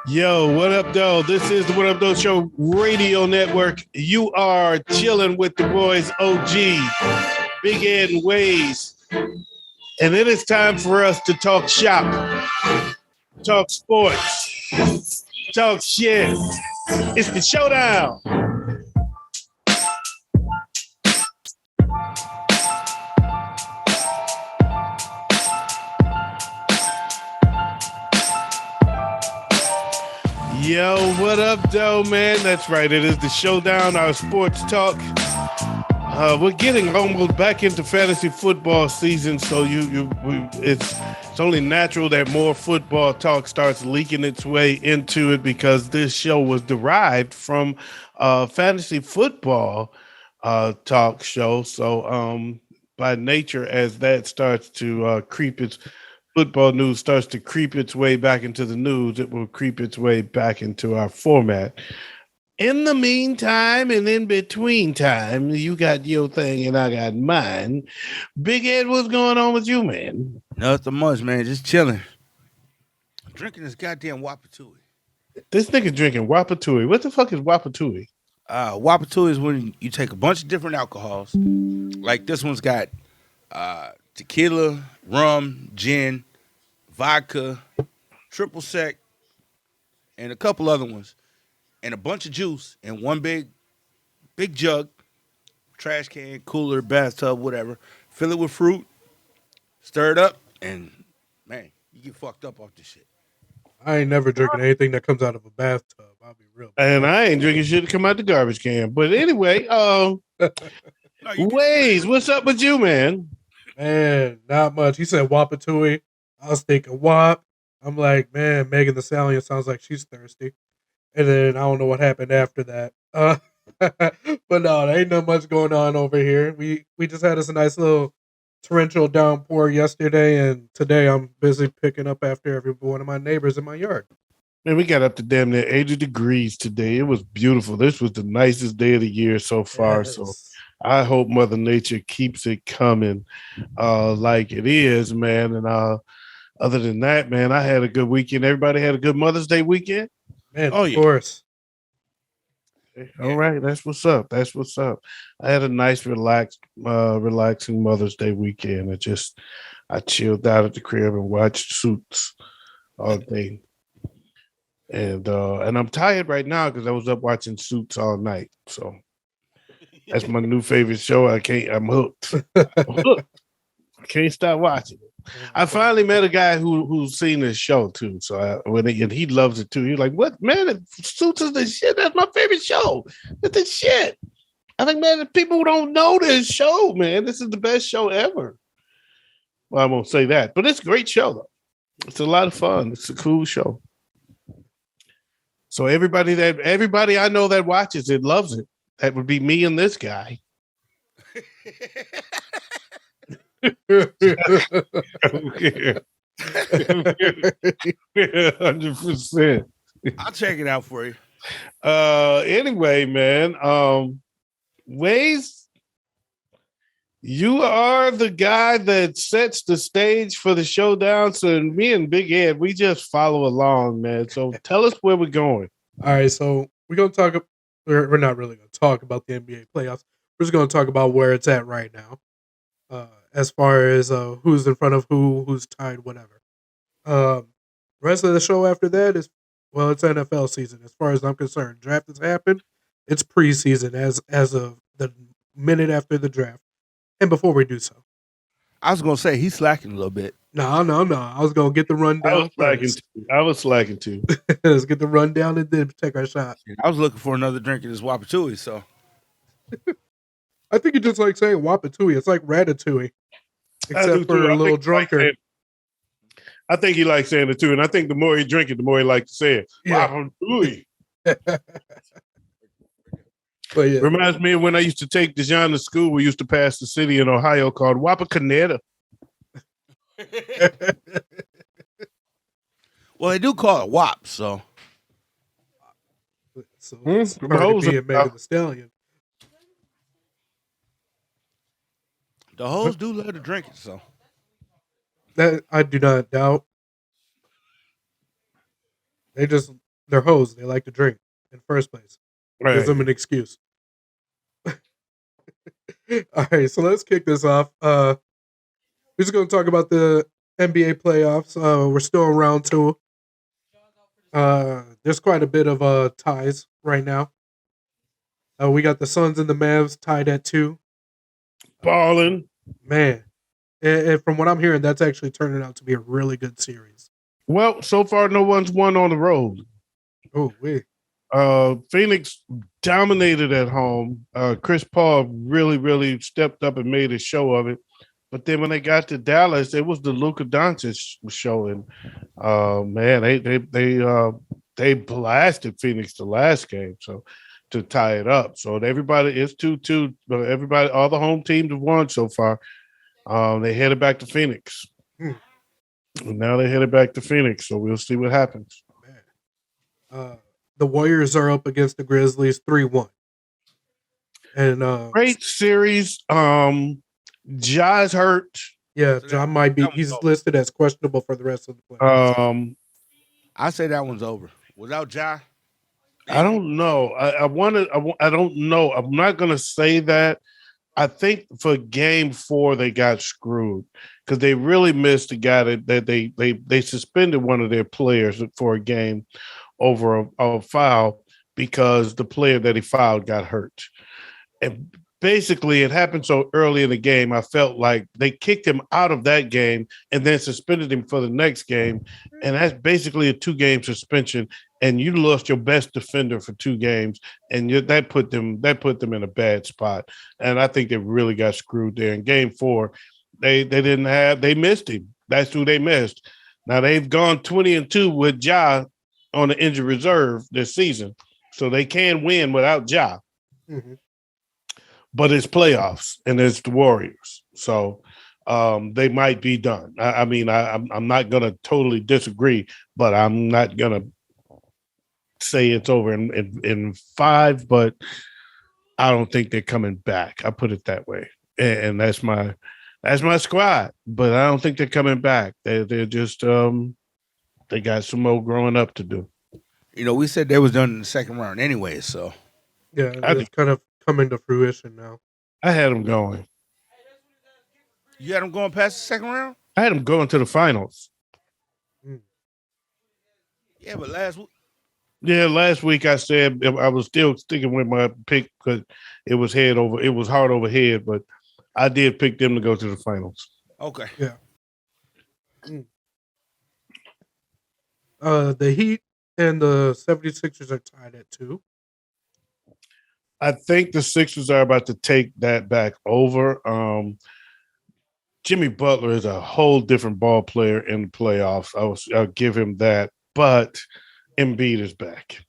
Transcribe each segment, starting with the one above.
Yo, what up, though? This is the What Up, Though Show Radio Network. You are chilling with the boys OG, Big Ed and Wayz. And it is time for us to talk shop, talk sports, talk shit. It's the Showdown. Yo, what up, though, man? That's right. It is the Showdown, our sports talk. We're getting almost back into fantasy football season, so it's only natural that more football talk starts leaking its way into it because this show was derived from fantasy football talk show. So by nature, as that starts to football news starts to creep its way back into the news, it will creep its way back into our format. In the meantime and in between time, you got your thing and I got mine. Big Ed, what's going on with you, man? Nothing much, man. Just chilling. Drinking this goddamn Wapatui. This nigga drinking Wapatui. What the fuck is Wapatui? Wapatui is when you take a bunch of different alcohols. Like this one's got tequila, rum, gin, vodka, triple sec, and a couple other ones. And a bunch of juice in one big jug, trash can, cooler, bathtub, whatever. Fill it with fruit, stir it up, and man, you get fucked up off this shit. I ain't never drinking anything that comes out of a bathtub. I'll be real. And I ain't drinking shit to come out the garbage can. But anyway, Wayz, what's up with you, man? Man, not much. He said Wapatui. I was thinking Wap. I'm like, man, Megan the Stallion sounds like she's thirsty. And then I don't know what happened after that. But no, there ain't not much going on over here. We just had us a nice little torrential downpour yesterday, and today I'm busy picking up after every one of my neighbors in my yard. Man, we got up to damn near 80 degrees today. It was beautiful. This was the nicest day of the year so far. Yes. So I hope Mother Nature keeps it coming like it is, man. And other than that, man, I had a good weekend. Everybody had a good Mother's Day weekend? Man, of course. All right, that's what's up. That's what's up. I had a nice, relaxing Mother's Day weekend. I chilled out at the crib and watched Suits all day. And I'm tired right now because I was up watching Suits all night. So that's my new favorite show. I'm hooked. I can't stop watching it. I finally met a guy who's seen this show too. So he loves it too. He's like, "What, man? Suits is the shit. That's my favorite show. It's the shit." I think, man, people who don't know this show, man, this is the best show ever. Well, I won't say that, but it's a great show though. It's a lot of fun. It's a cool show. So everybody I know that watches it loves it. That would be me and this guy. 100%. I'll check it out for you. Anyway, man, Wayz, you are the guy that sets the stage for the Showdown. So me and Big Ed, we just follow along, man. So tell us where we're going. All right, so we're going to talk. We're not really going to talk about the NBA playoffs. We're just going to talk about where it's at right now. As far as who's in front of who's tied, whatever. Rest of the show after that is, well, it's NFL season. As far as I'm concerned, draft has happened. It's preseason as of the minute after the draft, and before we do so. I was gonna say he's slacking a little bit. No. I was gonna get the rundown. I was slacking too. Let's get the rundown and then take our shot. I was looking for another drink in this Wapatui, so. I think you just like saying Wapatui. It's like Ratatouille, except for a little drunker. I think he likes saying it too, and I think the more he drink it, the more he likes to say it. Yeah. Wapatouille. But yeah. Reminds me of when I used to take Dijon to school. We used to pass the city in Ohio called Wapakoneta. Well, they do call it WAP, so. So it's part of being Megan the Stallion. The hoes do love to drink it, so. That I do not doubt. They just They're hoes. They like to drink in the first place. Gives them Right. an excuse. All right, so let's kick this off. We're just going to talk about the NBA playoffs. We're still in round two. There's quite a bit of ties right now. We got the Suns and the Mavs tied at 2. Balling. Man, and from what I'm hearing, that's actually turning out to be a really good series. Well, so far no one's won on the road. Oh, wait. Phoenix dominated at home. Chris Paul really stepped up and made a show of it. But then when they got to Dallas, it was the Luka Doncic show, and man, they blasted Phoenix the last game, so to tie it up. So everybody it's 2-2, but everybody, all the home teams have won so far. They headed back to Phoenix. Hmm. And now they headed back to Phoenix, so we'll see what happens. Man. The Warriors are up against the Grizzlies 3-1. And Great series. Ja's hurt. yeah, So John might be. that one's He's over. listed as questionable for the rest of the playoffs. I say that one's over. Without Ja, I don't know. I don't know. I'm not gonna say that. I think for game 4 they got screwed because they really missed the guy that they suspended one of their players for a game over a foul because the player that he fouled got hurt. And basically it happened so early in the game, I felt like they kicked him out of that game and then suspended him for the next game. And that's basically a 2-game suspension. And you lost your best defender for 2 games, and that put them in a bad spot. And I think they really got screwed there. In game 4, they missed him. That's who they missed. Now they've gone 20-2 with Ja on the injured reserve this season, so they can win without Ja. Mm-hmm. But it's playoffs and it's the Warriors, so they might be done. I'm not going to totally disagree, but I'm not going to say it's over in 5. But I don't think they're coming back. I put it that way, and that's my squad. But I don't think they're coming back. They're just they got some more growing up to do. we said they was done in the second round anyway. So Yeah, it's kind of coming to fruition now. I had them going. you had them going past the second round. I had them going to the finals. Yeah, but last week I said I was still sticking with my pick because it was hard over head, but I did pick them to go to the finals. Okay. Yeah. The Heat and the 76ers are tied at 2. I think the Sixers are about to take that back over. Jimmy Butler is a whole different ball player in the playoffs. I'll give him that, but Embiid is back.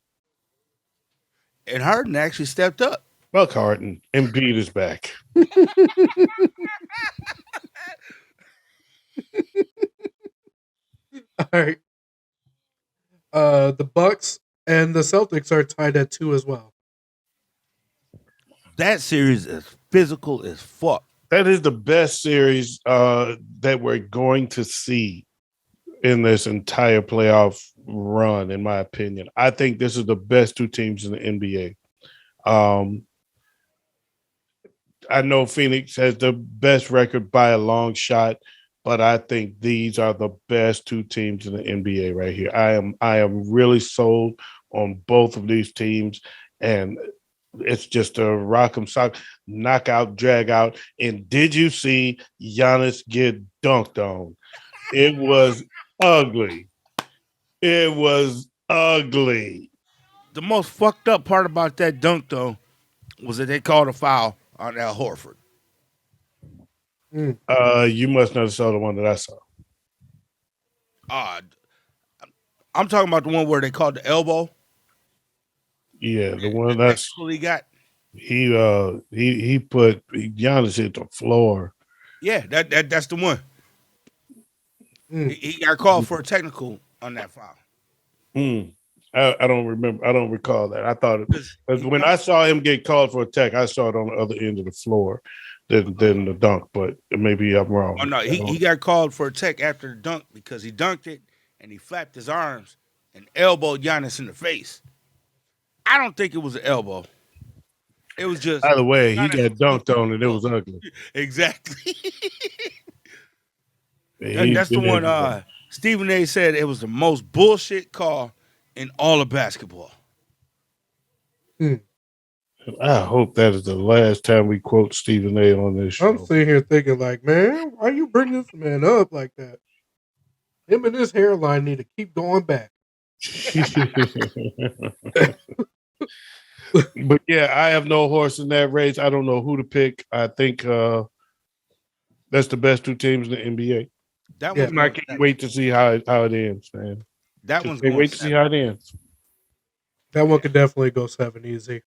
And Harden actually stepped up. Buck Harden, Embiid is back. All right. The Bucks and the Celtics are tied at 2 as well. That series is physical as fuck. That is the best series that we're going to see in this entire playoff run, in my opinion. I think this is the best 2 teams in the NBA. I know Phoenix has the best record by a long shot, but I think these are the best 2 teams in the NBA right here. I am really sold on both of these teams, and it's just a rock'em sock, knockout, drag out. And did you see Giannis get dunked on? It was ugly. It was ugly. The most fucked up part about that dunk, though, was that they called a foul on Al Horford. You must not have saw the one that I saw. I'm talking about the one where they called the elbow. Yeah, the one that's what he got. He put Giannis hit the floor. Yeah, that's the one. He got called for a technical on that foul. I don't remember. I don't recall that. I thought when I saw him get called for a tech, I saw it on the other end of the floor than the dunk. But maybe I'm wrong. Oh no, he got called for a tech after the dunk because he dunked it and he flapped his arms and elbowed Giannis in the face. I don't think it was an elbow. It was just By the way, he Giannis got was dunked looking on and it was ugly. exactly. He's That's the been one. everywhere. Stephen A. said it was the most bullshit call in all of basketball. I hope that is the last time we quote Stephen A. on this I'm show. sitting here thinking, like, man, why you bring this man up like that? Him and his hairline need to keep going back. But yeah, I have no horse in that race. I don't know who to pick. I think that's the best two teams in the NBA. That Yeah. one's I going can't seven. wait to see how it ends, man. That Just one's can't going wait to see seven. how it ends. That one could definitely go 7 easy.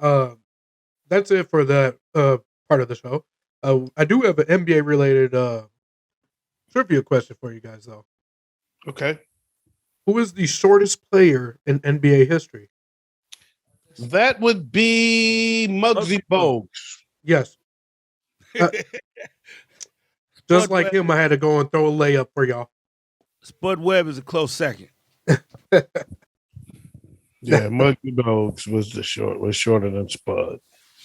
That's it for that part of the show. I do have an NBA related trivia question for you guys, though. Okay. Who is the shortest player in NBA history? That would be Muggsy Bogues. Yes. Just like Webb, him, I had to go and throw a layup for y'all. Spud Webb is a close second. Yeah, Muggsy Bogues was shorter than Spud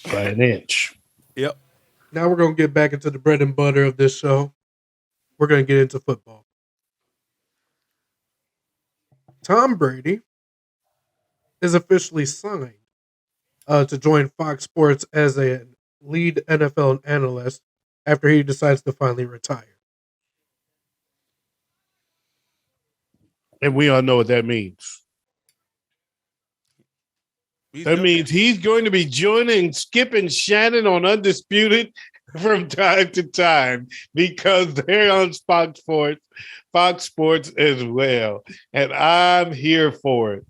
by an inch. Yep. Now we're going to get back into the bread and butter of this show. We're going to get into football. Tom Brady is officially signed to join Fox Sports as a lead NFL analyst after he decides to finally retire. And we all know what that means. That means he's going to be joining Skip and Shannon on Undisputed from time to time because they're on Fox Sports as well. And I'm here for it.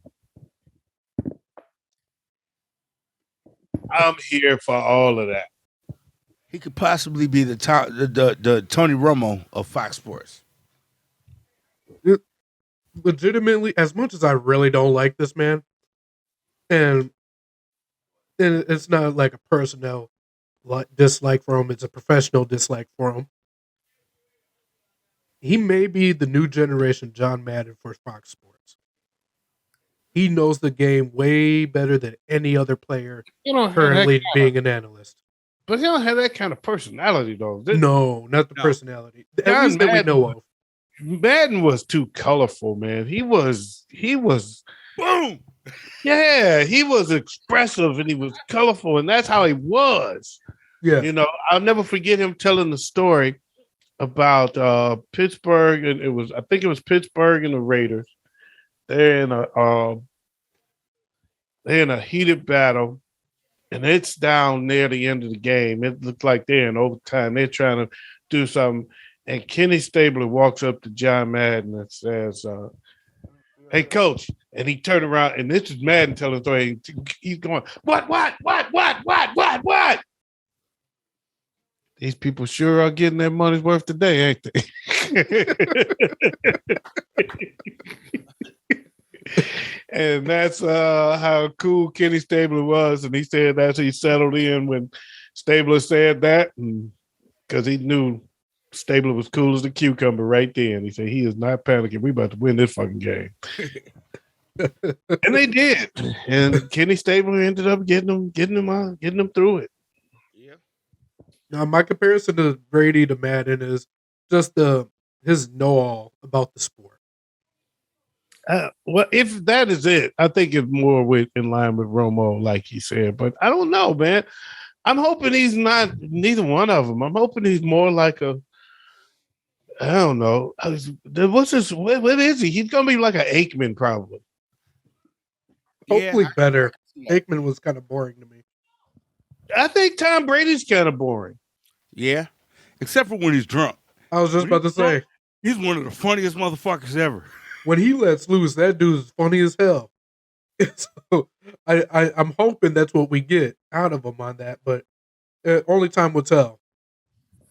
I'm here for all of that. He could possibly be the Tony Romo of Fox Sports. Legitimately, as much as I really don't like this man, and it's not like a personnel dislike for him, it's a professional dislike for him. He may be the new generation John Madden for Fox Sports. He knows the game way better than any other player currently being an analyst. But he don't have that kind of personality, though. No, not the personality. At John least that we know of. Madden was too colorful, man. He was boom. Yeah, he was expressive and he was colorful, and that's how he was. Yeah. You know, I'll never forget him telling the story about Pittsburgh, and I think it was Pittsburgh and the Raiders. They're in a heated battle, and it's down near the end of the game. It looked like they're in overtime. They're trying to do something, and Kenny Stabler walks up to John Madden and says, "Hey, coach." And he turned around, and this is Madden telling the story. He's going, what? These people sure are getting their money's worth today, ain't they? And that's how cool Kenny Stabler was. And he said that's he settled in when Stabler said that, because he knew Stabler was cool as a cucumber right then. He said, he is not panicking. We about to win this fucking game. And they did. And Kenny Stabler ended up getting them through it. Yeah. Now, my comparison to Brady to Madden is just his know-all about the sport. Well, if that is it, I think it's more in line with Romo, like he said. But I don't know, man. I'm hoping he's not neither one of them. I'm hoping he's more like I don't know. What's this? What is he? He's gonna be like an Aikman, probably. Hopefully better. Aikman was kind of boring to me. I think Tom Brady's kind of boring. Yeah, except for when he's drunk. I was just about to say, he's one of the funniest motherfuckers ever. When he lets loose, that dude's funny as hell. So I'm hoping that's what we get out of him on that, but only time will tell.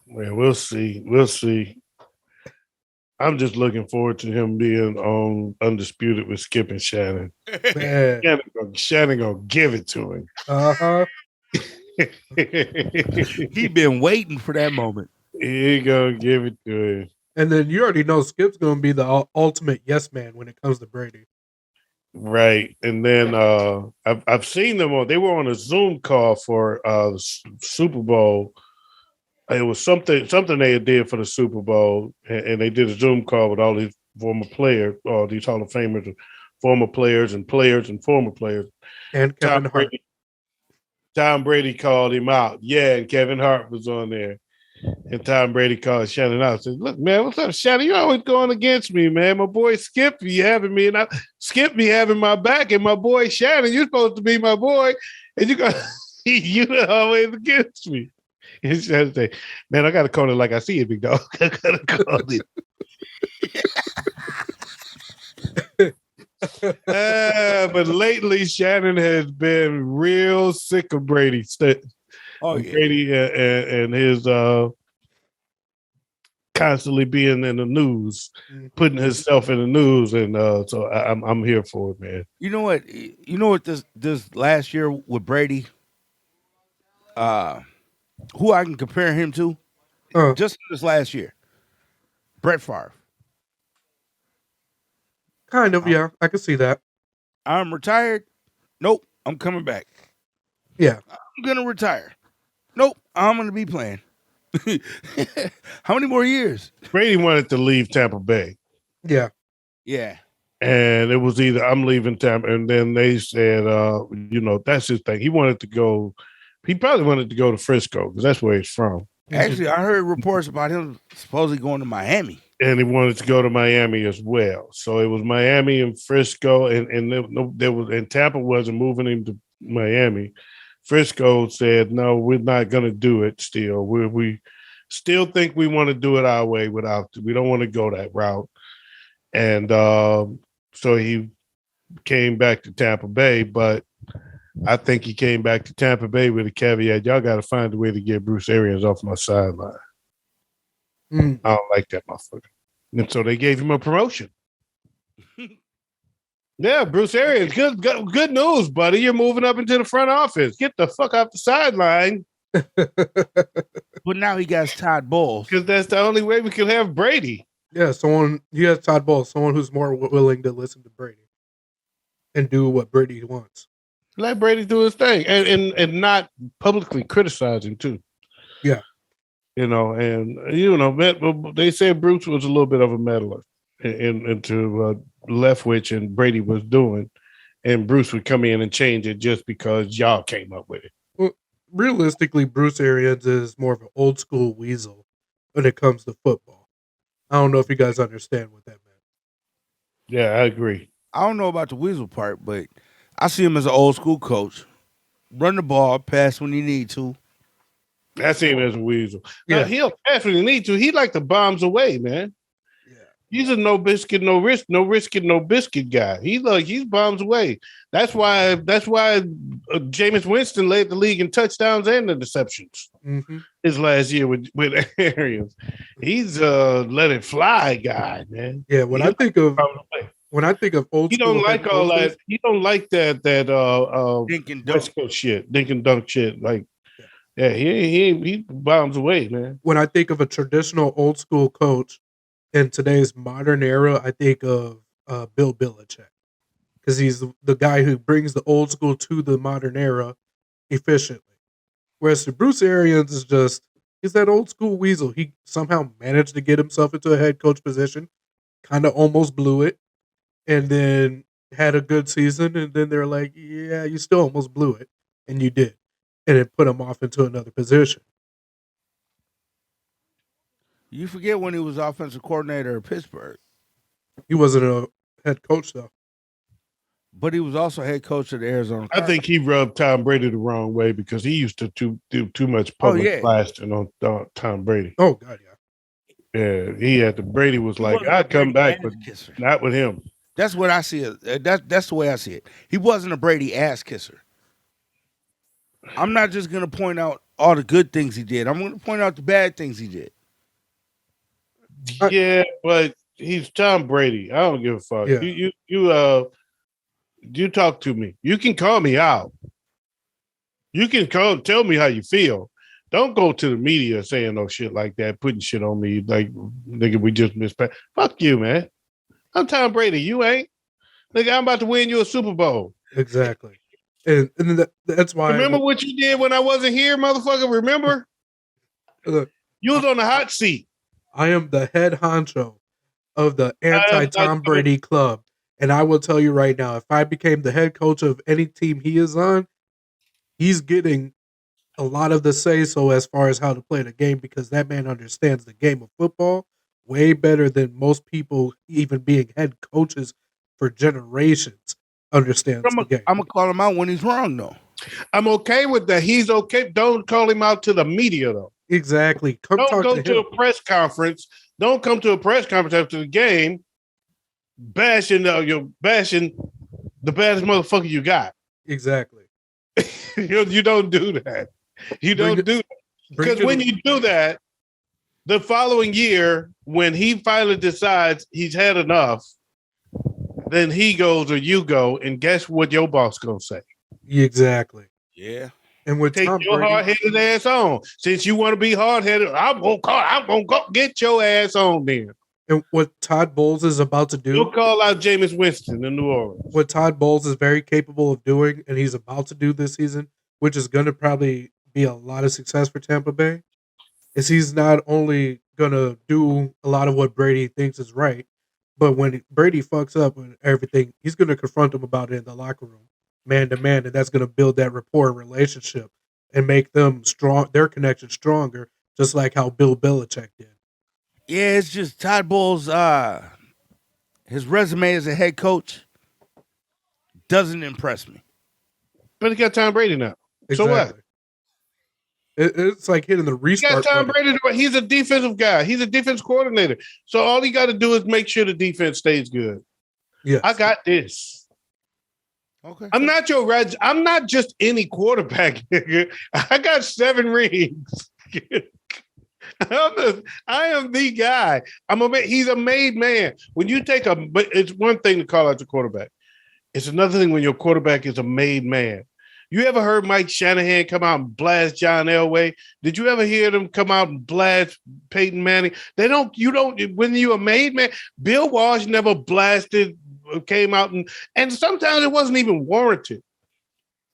Well, we'll see. We'll see. I'm just looking forward to him being on Undisputed with Skip and Shannon. Shannon gonna give it to him. Uh-huh. He been waiting for that moment. He gonna give it to him. And then you already know Skip's going to be the ultimate yes man when it comes to Brady. Right. And then I've seen them they were on a Zoom call for the Super Bowl. It was something they did for the Super Bowl, and they did a Zoom call with all these former players, all these Hall of Famers, former players and former players. And Kevin Hart. Tom Brady called him out. Yeah, and Kevin Hart was on there. And Tom Brady called Shannon out and said, "Look, man, what's up, Shannon? You always going against me, man. My boy Skip be having me, and Skip be having my back, and my boy Shannon, you're supposed to be my boy, and you always against me." And Shannon say, "Man, I gotta call it like I see it, big dog. I gotta call it." But lately, Shannon has been real sick of Brady. Brady and his constantly being in the news, putting himself in the news, and so I'm here for it, man. You know what? This last year with Brady, who I can compare him to, just this last year, Brett Favre. Kind of, yeah. I can see that. I'm retired. Nope, I'm coming back. Yeah. I'm gonna retire. Nope, I'm gonna be playing. How many more years? Brady wanted to leave Tampa Bay. Yeah. Yeah. And it was either I'm leaving Tampa, and then they said, that's his thing. He wanted to go. He probably wanted to go to Frisco because that's where he's from. Actually, I heard reports about him supposedly going to Miami. And he wanted to go to Miami as well. So it was Miami and Frisco, and there was, and Tampa wasn't moving him to Miami. Frisco said, "No, we're not going to do it. Still, we still think we want to do it our way. We don't want to go that route." And so he came back to Tampa Bay, but I think he came back to Tampa Bay with a caveat: y'all got to find a way to get Bruce Arians off my sideline. I don't like that motherfucker. And so they gave him a promotion. Yeah, Bruce Arians, good news, buddy. You're moving up into the front office. Get the fuck off the sideline. But now he got Todd Bowles. Because that's the only way we can have Brady. Yeah, he has Todd Bowles, someone who's more willing to listen to Brady and do what Brady wants. Let Brady do his thing and not publicly criticize him too. Yeah. They said Bruce was a little bit of a meddler into Leftwich and Brady was doing, and Bruce would come in and change it just because y'all came up with it. Well, realistically, Bruce Arians is more of an old school weasel when it comes to football. I don't know if you guys understand what that meant. Yeah, I agree. I don't know about the weasel part, but I see him as an old school coach. Run the ball, pass when you need to. That's him as a weasel. Yeah. Now, he'll pass when he need to. He like the bombs away, man. Yeah. He's a no biscuit, no risk, no biscuit guy. He's bombs away. That's why Jameis Winston led the league in touchdowns and interceptions his last year with Arians. He's let it fly guy, man. Yeah, when I think of old school, he don't like all that. He don't like that dink and West Coast shit, dink and dunk shit. Like, yeah, he bombs away, man. When I think of a traditional old school coach in today's modern era, I think of Bill Belichick, because he's the guy who brings the old school to the modern era efficiently. Whereas Bruce Arians he's that old school weasel. He somehow managed to get himself into a head coach position, kind of almost blew it, and then had a good season, and then they're like, "Yeah, you still almost blew it," and you did. And it put him off into another position. You forget when he was offensive coordinator at Pittsburgh. He wasn't a head coach, though. But he was also head coach of the Arizona Cardinals. I think he rubbed Tom Brady the wrong way because he used to do too much public blasting on Tom Brady. Oh, God, yeah. Yeah, Brady was like, I'd come back, but not with him. That's what I see it. That's the way I see it. He wasn't a Brady ass kisser. I'm not just going to point out all the good things he did. I'm going to point out the bad things he did. Yeah, but he's Tom Brady. I don't give a fuck. Yeah. You talk to me. You can call me out. You can tell me how you feel, Don't go to the media saying no shit like that, putting shit on me like nigga, we just missed. Fuck you, man. I'm Tom Brady. You ain't. Nigga, I'm about to win you a Super Bowl. Exactly. And that's why. Remember what you did when I wasn't here, motherfucker? Remember? Look, You was on the hot seat. I am the head honcho of the anti-Tom Brady club. And I will tell you right now, if I became the head coach of any team he is on, he's getting a lot of the say-so as far as how to play the game because that man understands the game of football way better than most people, even being head coaches for generations, understands the game. I'm going to call him out when he's wrong, though. I'm okay with that. He's okay. Don't call him out to the media, though. Exactly. Don't go to a press conference. Don't come to a press conference after the game bashing you're bashing the baddest motherfucker you got. Exactly. You don't do that. You don't do that. Because when you do that, the following year, when he finally decides he's had enough, then he goes or you go, and guess what your boss gonna say? Exactly. Yeah. And with take Tom your Brady, hard-headed ass on. Since you want to be hard-headed, I'm gonna go get your ass on then. And what Todd Bowles is about to do, you'll call out Jameis Winston in New Orleans. What Todd Bowles is very capable of doing, and he's about to do this season, which is going to probably be a lot of success for Tampa Bay, is he's not only going to do a lot of what Brady thinks is right, but when Brady fucks up with everything, he's going to confront him about it in the locker room, man to man, and that's going to build that rapport and relationship and make them strong, their connection stronger, just like how Bill Belichick did. Yeah, it's just Todd Bowles, his resume as a head coach doesn't impress me. But he got Tom Brady now. Exactly. So what? It's like hitting the restart. He got Tom Brady. He's a defensive guy. He's a defense coordinator. So all he got to do is make sure the defense stays good. Yes. I got this. Okay. I'm not your Reg. I'm not just any quarterback. I got 7 rings. I am the guy. He's a made man. When you but it's one thing to call out your quarterback. It's another thing when your quarterback is a made man. You ever heard Mike Shanahan come out and blast John Elway? Did you ever hear them come out and blast Peyton Manning? When you're a made man, Bill Walsh never came out and sometimes it wasn't even warranted.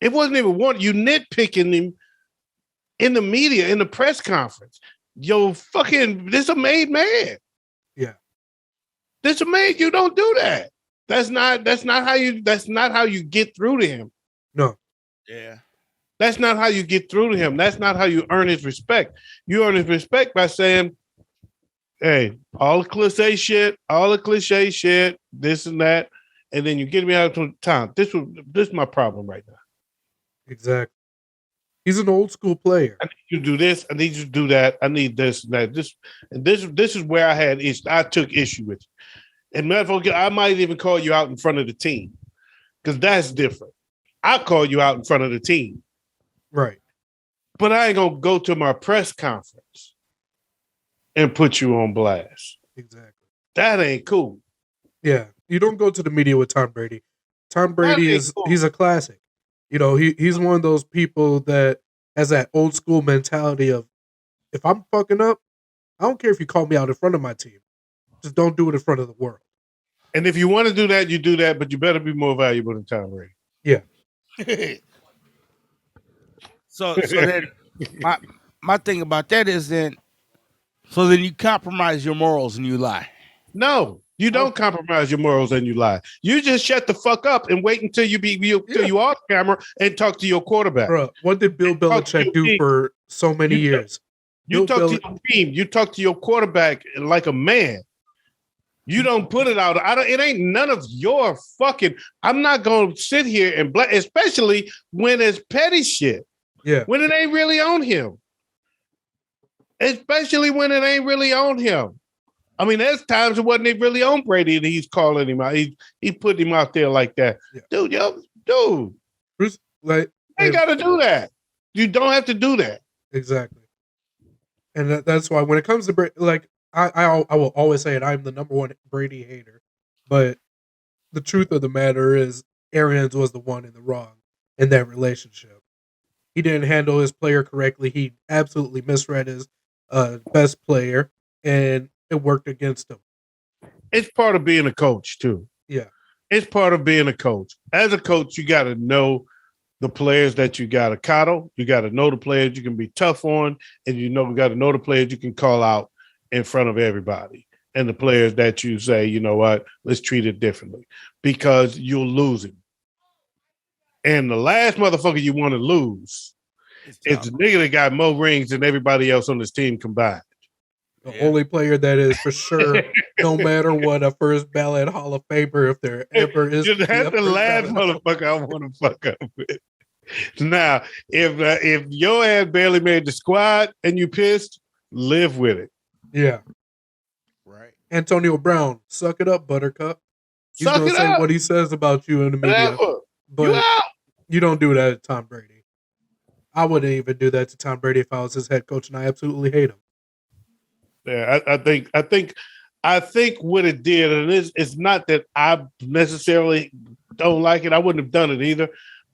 It wasn't even warranted. You nitpicking him in the media, in the press conference. This a made man. Yeah. This a made, you don't do that. That's not how you get through to him. No. Yeah. That's not how you get through to him. That's not how you earn his respect. You earn his respect by saying, hey, all the cliche shit, this and that, and then you get me out of time. This is my problem right now. Exactly. He's an old school player. I need you to do this. I need you to do that. I need this and that. This is where I took issue with you. And I might even call you out in front of the team because that's different. I'll call you out in front of the team. Right. But I ain't going to go to my press conference and put you on blast. Exactly. That ain't cool. Yeah. You don't go to the media with Tom Brady. Tom Brady he's a classic. You know, he's one of those people that has that old school mentality of, if I'm fucking up, I don't care if you call me out in front of my team. Just don't do it in front of the world. And if you want to do that, you do that, but you better be more valuable than Tom Brady. Yeah. So then my thing about that is then you compromise your morals and you lie. No, you don't compromise your morals and you lie. You just shut the fuck up and wait until you off camera and talk to your quarterback. Bro, what did Bill Belichick do for so many years? You talk to your team. You talk to your quarterback like a man. You don't put it out. It ain't none of your fucking. I'm not gonna sit here and especially when it's petty shit. Yeah. When it ain't really on him. Especially when it ain't really on him. I mean, there's times it wasn't really on Brady and he's calling him out. He put him out there like that. Yeah. Dude. Bruce, you ain't got to do that. You don't have to do that. Exactly. And that's why when it comes to Brady, I will always say it, I'm the number one Brady hater. But the truth of the matter is Arians was the one in the wrong in that relationship. he didn't handle his player correctly. He absolutely misread his best player, and it worked against him. It's part of being a coach too. Yeah, It's part of being a coach. As a coach, you got to know the players that you got to coddle. You got to know the players you can be tough on, and you got to know the players you can call out in front of everybody, and the players that you say, you know what, let's treat it differently, because you'll lose him. And the last motherfucker you want to lose is the nigga that got more rings than everybody else on this team combined. the only player that is for sure, no matter what, a first ballot Hall of Famer if there ever is. That's the last motherfucker I want to fuck up with. Now, if your ass barely made the squad and you pissed, live with it. Yeah. Right. Antonio Brown, suck it up, Buttercup. He's Suck gonna it say up. what he says about you in the media. Whatever. But you don't do that to Tom Brady. I wouldn't even do that to Tom Brady if I was his head coach, and I absolutely hate him. Yeah, I think what it did, and it's not that I necessarily don't like it. I wouldn't have done it either.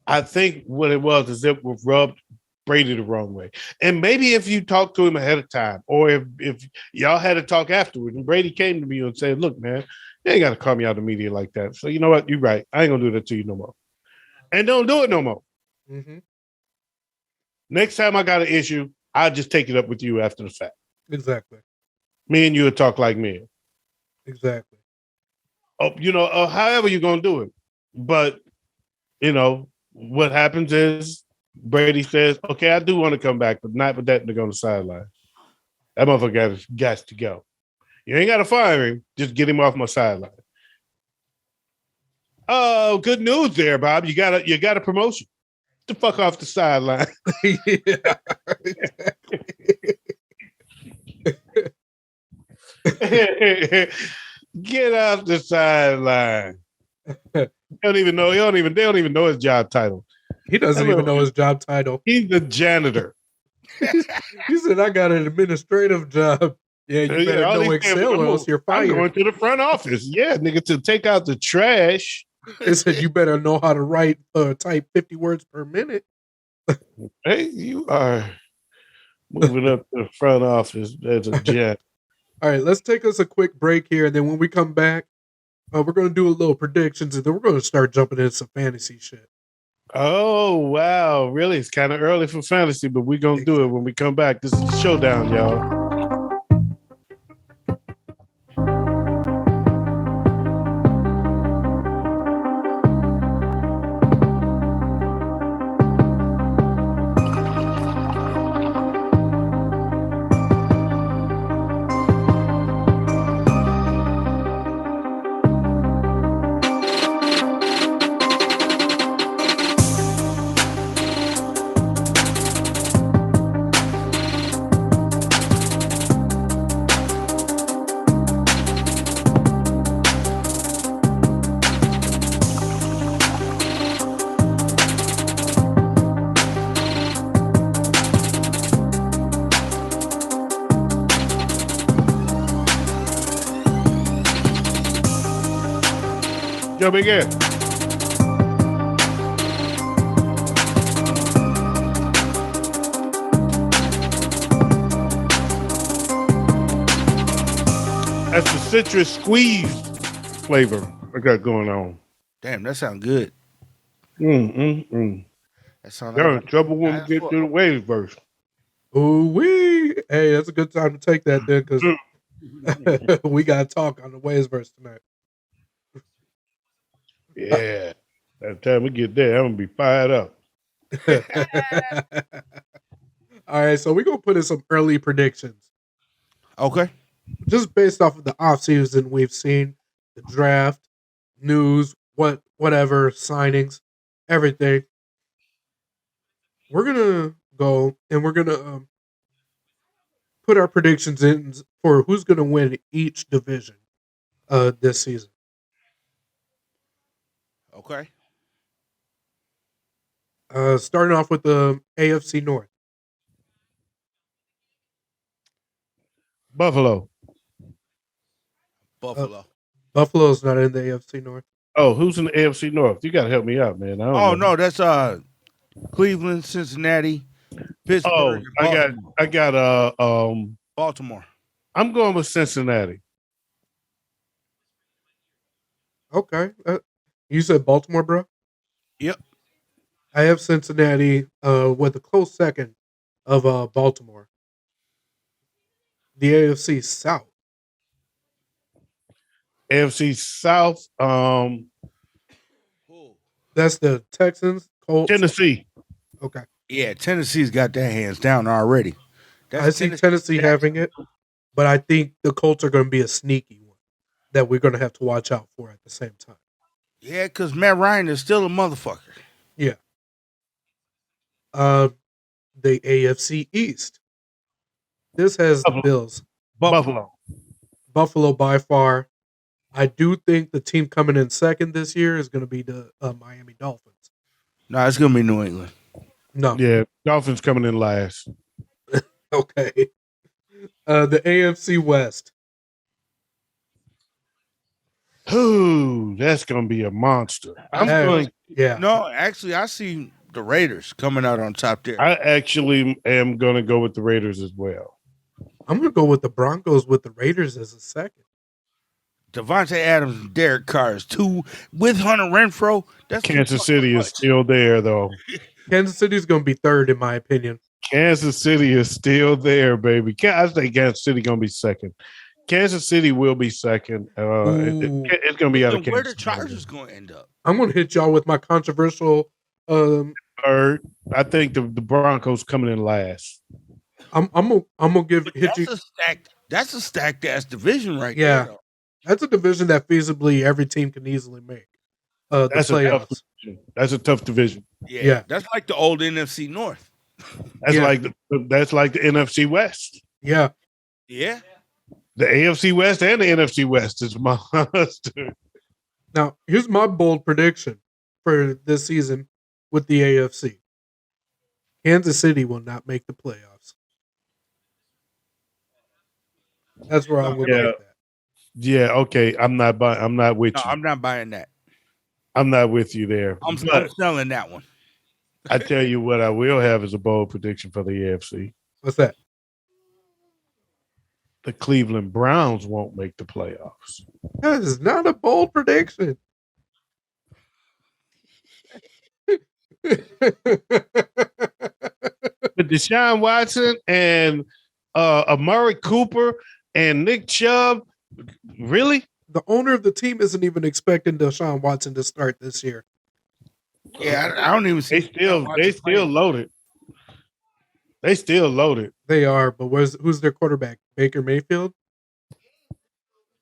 I think what it was is it rubbed Brady the wrong way. And maybe if you talked to him ahead of time, or if y'all had a talk afterwards, and Brady came to me and said, "Look, man, you ain't got to call me out the media like that. So you know what? You're right. I ain't gonna do that to you no more, and don't do it no more. Mm-hmm. Next time I got an issue, I'll just take it up with you after the fact. Exactly. Me and you will talk like men. Exactly. Oh, however you're gonna do it. But what happens is Brady says, "Okay, I do want to come back, but not with that nigga on the sideline. That motherfucker got to go. You ain't got to fire him. Just get him off my sideline." Oh, good news there, Bob. You got a promotion. Get the fuck off the sideline. Yeah. Get off the sideline. They don't even know his job title. He doesn't even know his job title. He's the janitor. He said, "I got an administrative job." Yeah, you better know Excel or else you're fired. I'm going to the front office. Yeah, nigga, to take out the trash. They said you better know how to type 50 words per minute. Hey, you are moving up to the front office as a jet. All right, let's take us a quick break here, and then when we come back, we're going to do a little predictions, and then we're going to start jumping into some fantasy shit. Oh, wow. Really? It's kind of early for fantasy, but we're going to do it when we come back. This is the Showdown, y'all. Yo, Big Ed. That's the citrus squeeze flavor I got going on. Damn, that sounds good. That sounds They're like in trouble when we get to the Wayz verse. Ooh wee! Hey, that's a good time to take that then, because we got to talk on the Wayz verse tonight. Yeah. By the time we get there, I'm going to be fired up. All right, so we're going to put in some early predictions. Okay. Just based off of the offseason we've seen, the draft, news, whatever, signings, everything. We're going to go and we're going to put our predictions in for who's going to win each division this season. Okay. Starting off with the AFC North. Buffalo. Buffalo's not in the AFC North. Oh, who's in the AFC North? You got to help me out, man. I don't know. No, that's Cleveland, Cincinnati, Pittsburgh, Oh, and Baltimore. I got Baltimore. I'm going with Cincinnati. Okay. You said Baltimore, bro? Yep. I have Cincinnati with a close second of Baltimore. The AFC South. AFC South, That's the Texans, Colts. Tennessee. Okay. Yeah, Tennessee's got their hands down already. That's I see Tennessee having it, but I think the Colts are going to be a sneaky one that we're going to have to watch out for at the same time. Yeah, because Matt Ryan is still a motherfucker. Yeah. The AFC East. This has the Bills. Buffalo. Buffalo by far. I do think the team coming in second this year is going to be the Miami Dolphins. No, it's gonna be New England. No. Yeah, Dolphins coming in last. Okay. The AFC West. Ooh, that's gonna be a monster. I'm going. Yeah. No, actually, I see the Raiders coming out on top there. I actually am gonna go with the Raiders as well. I'm going to go with the Broncos with the Raiders as a second. Devontae Adams and Derek Carr is two with Hunter Renfro. That's Kansas City is still there, though. Kansas City is going to be third, in my opinion. Kansas City is still there, baby. I think Kansas City gonna be second. Kansas City will be second. It's gonna be out of Kansas. Where the Chargers going to end up? I'm going to hit y'all with my controversial. Third. I think the Broncos coming in last. I'm gonna hit you. That's a stacked ass division right there. Yeah, that's a division that feasibly every team can easily make. The playoffs. That's a tough division. Yeah, that's like the old NFC North. That's like the NFC West. Yeah. Yeah. The AFC West and the NFC West is monster. Now, here's my bold prediction for this season with the AFC. Kansas City will not make the playoffs. That's where I would put that. Yeah, okay. I'm not with you. I'm not buying that. I'm not with you there. I'm selling that one. I tell you what I will have is a bold prediction for the AFC. What's that? The Cleveland Browns won't make the playoffs. That is not a bold prediction. With Deshaun Watson and Amari Cooper and Nick Chubb, really? The owner of the team isn't even expecting Deshaun Watson to start this year. Yeah, I don't even see. They still loaded. They still loaded. They are, but who's their quarterback? Baker Mayfield?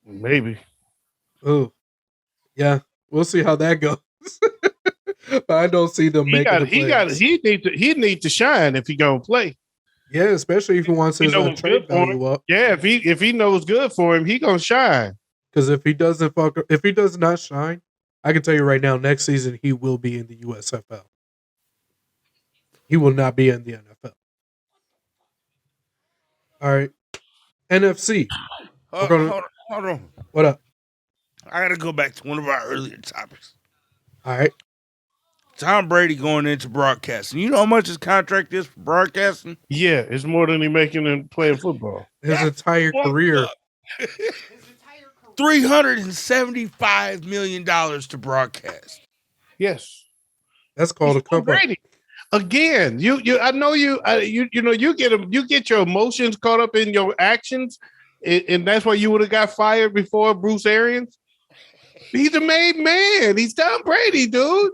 Maybe. Oh, yeah. We'll see how that goes. But I don't see them making the playoffs. He need to shine if he gonna play. Yeah, especially if he wants his trade value up. Yeah, if he knows good for him, he gonna shine. Because if he does not shine, I can tell you right now, next season he will be in the USFL. He will not be in the NFL. All right, NFC. Hold on. What up? I got to go back to one of our earlier topics. All right. Tom Brady going into broadcasting. You know how much his contract is for broadcasting? Yeah, it's more than he making in playing football. His entire career. $375 million to broadcast. Yes, that's called a come up. Again, I know you get your emotions caught up in your actions, and that's why you would have got fired before Bruce Arians. He's a made man. He's Tom Brady, dude.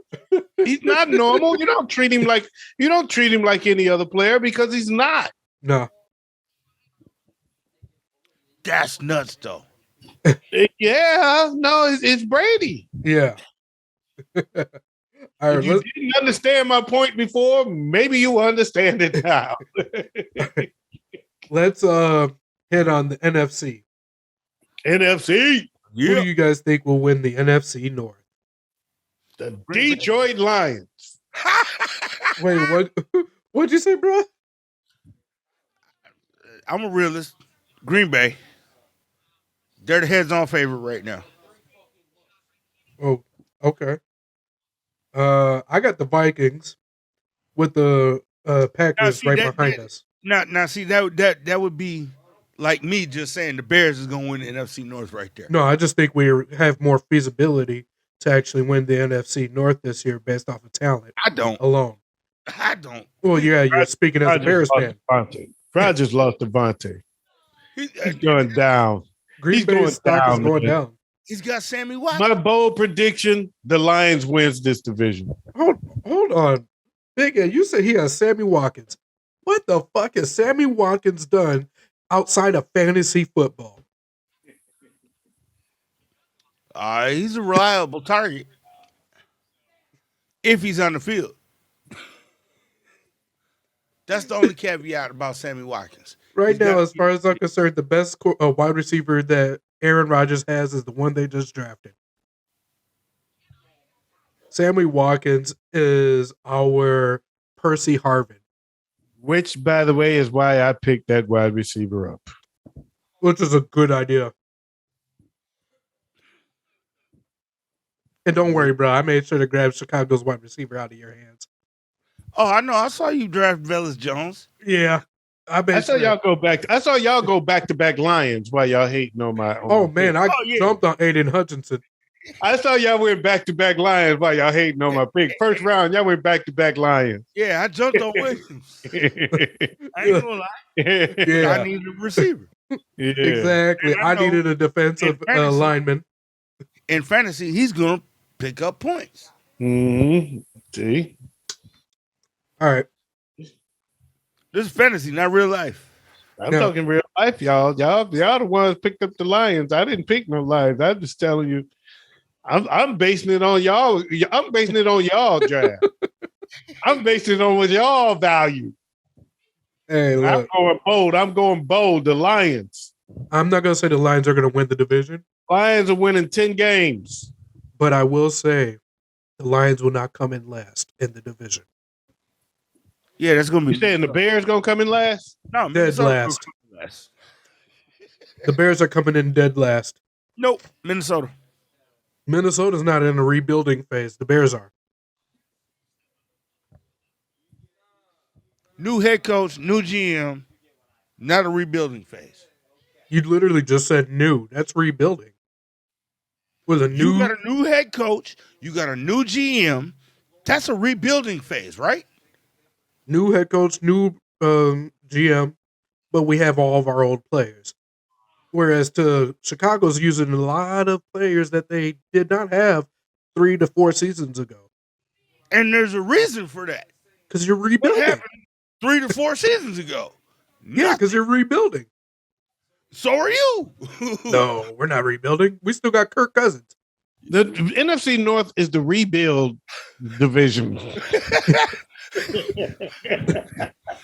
He's not normal. You don't treat him like any other player because he's not. No. That's nuts, though. Yeah, no, it's Brady. Yeah. All right, you didn't understand my point before. Maybe you understand it now. Let's hit on the NFC. NFC. Yeah. Who do you guys think will win the NFC North? The Detroit Lions. Wait, what? What'd you say, bro? I'm a realist. Green Bay. They're the heads-on favorite right now. Oh, okay. I got the Vikings. with the Packers see, right that- behind that- us. Now, see that would be like me just saying the Bears is gonna win the NFC North right there. No, I just think we have more feasibility to actually win the NFC North this year based off of talent I don't. alone. I don't. Well, yeah, you're speaking as a Bears fan. Fry just lost Devontae. He's going down. Green He's Bay's going stock is down, going man. down. He's got Sammy Watkins. My bold prediction: the Lions wins this division. Hold on, Big Ed. You said he has Sammy Watkins. What the fuck has Sammy Watkins done outside of fantasy football? He's a reliable target if he's on the field. That's the only caveat about Sammy Watkins. Right now, as far as I'm concerned, the best wide receiver that Aaron Rodgers has is the one they just drafted. Sammy Watkins is our Percy Harvin. Which, by the way, is why I picked that wide receiver up. Which is a good idea. And don't worry, bro. I made sure to grab Chicago's wide receiver out of your hands. Oh, I know. I saw you draft Velus Jones. Yeah. I saw y'all go back. I saw y'all go back to back Lions while y'all hating on my. Oh man, I jumped on Aiden Hutchinson. I saw y'all went back to back Lions while y'all hating on my pick. First round, y'all went back to back Lions. Yeah, I jumped on Williams. I ain't gonna lie. Yeah. I needed a receiver. Yeah. Exactly. I needed a defensive lineman. In fantasy, he's gonna pick up points. Mm-hmm. See. All right. This is fantasy, not real life. I'm talking real life, y'all. Y'all the ones picked up the Lions. I didn't pick no Lions. I'm just telling you. I'm basing it on y'all. I'm basing it on y'all draft. I'm basing it on what y'all value. Hey, look. I'm going bold. The Lions. I'm not gonna say the Lions are gonna win the division. Lions are winning 10 games. But I will say the Lions will not come in last in the division. Yeah, that's gonna be. You saying the Bears gonna come in last? No, dead last. The Bears are coming in dead last. Nope, Minnesota. Minnesota's not in a rebuilding phase. The Bears are. New head coach, new GM, not a rebuilding phase. You literally just said new. That's rebuilding. With a new, You got a new head coach, you got a new GM. That's a rebuilding phase, right? new head coach, new GM, but we have all of our old players. Whereas to Chicago's using a lot of players that they did not have 3 to 4 seasons ago. And there's a reason for that. Because you're What rebuilding. happened 3 to 4 seasons ago? Yeah, because you're rebuilding. So are you. No, we're not rebuilding. We still got Kirk Cousins. The NFC North is the rebuild division.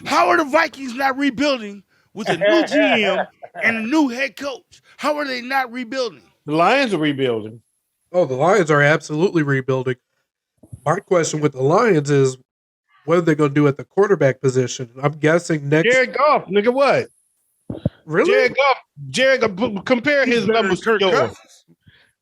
How are the Vikings not rebuilding with a new GM and a new head coach? How are they not rebuilding? The Lions are rebuilding. Oh, the Lions are absolutely rebuilding. My question with the Lions is, what are they going to do at the quarterback position? I'm guessing next. Jared Goff, nigga, what? Really? Jared Goff, compare his numbers to yours.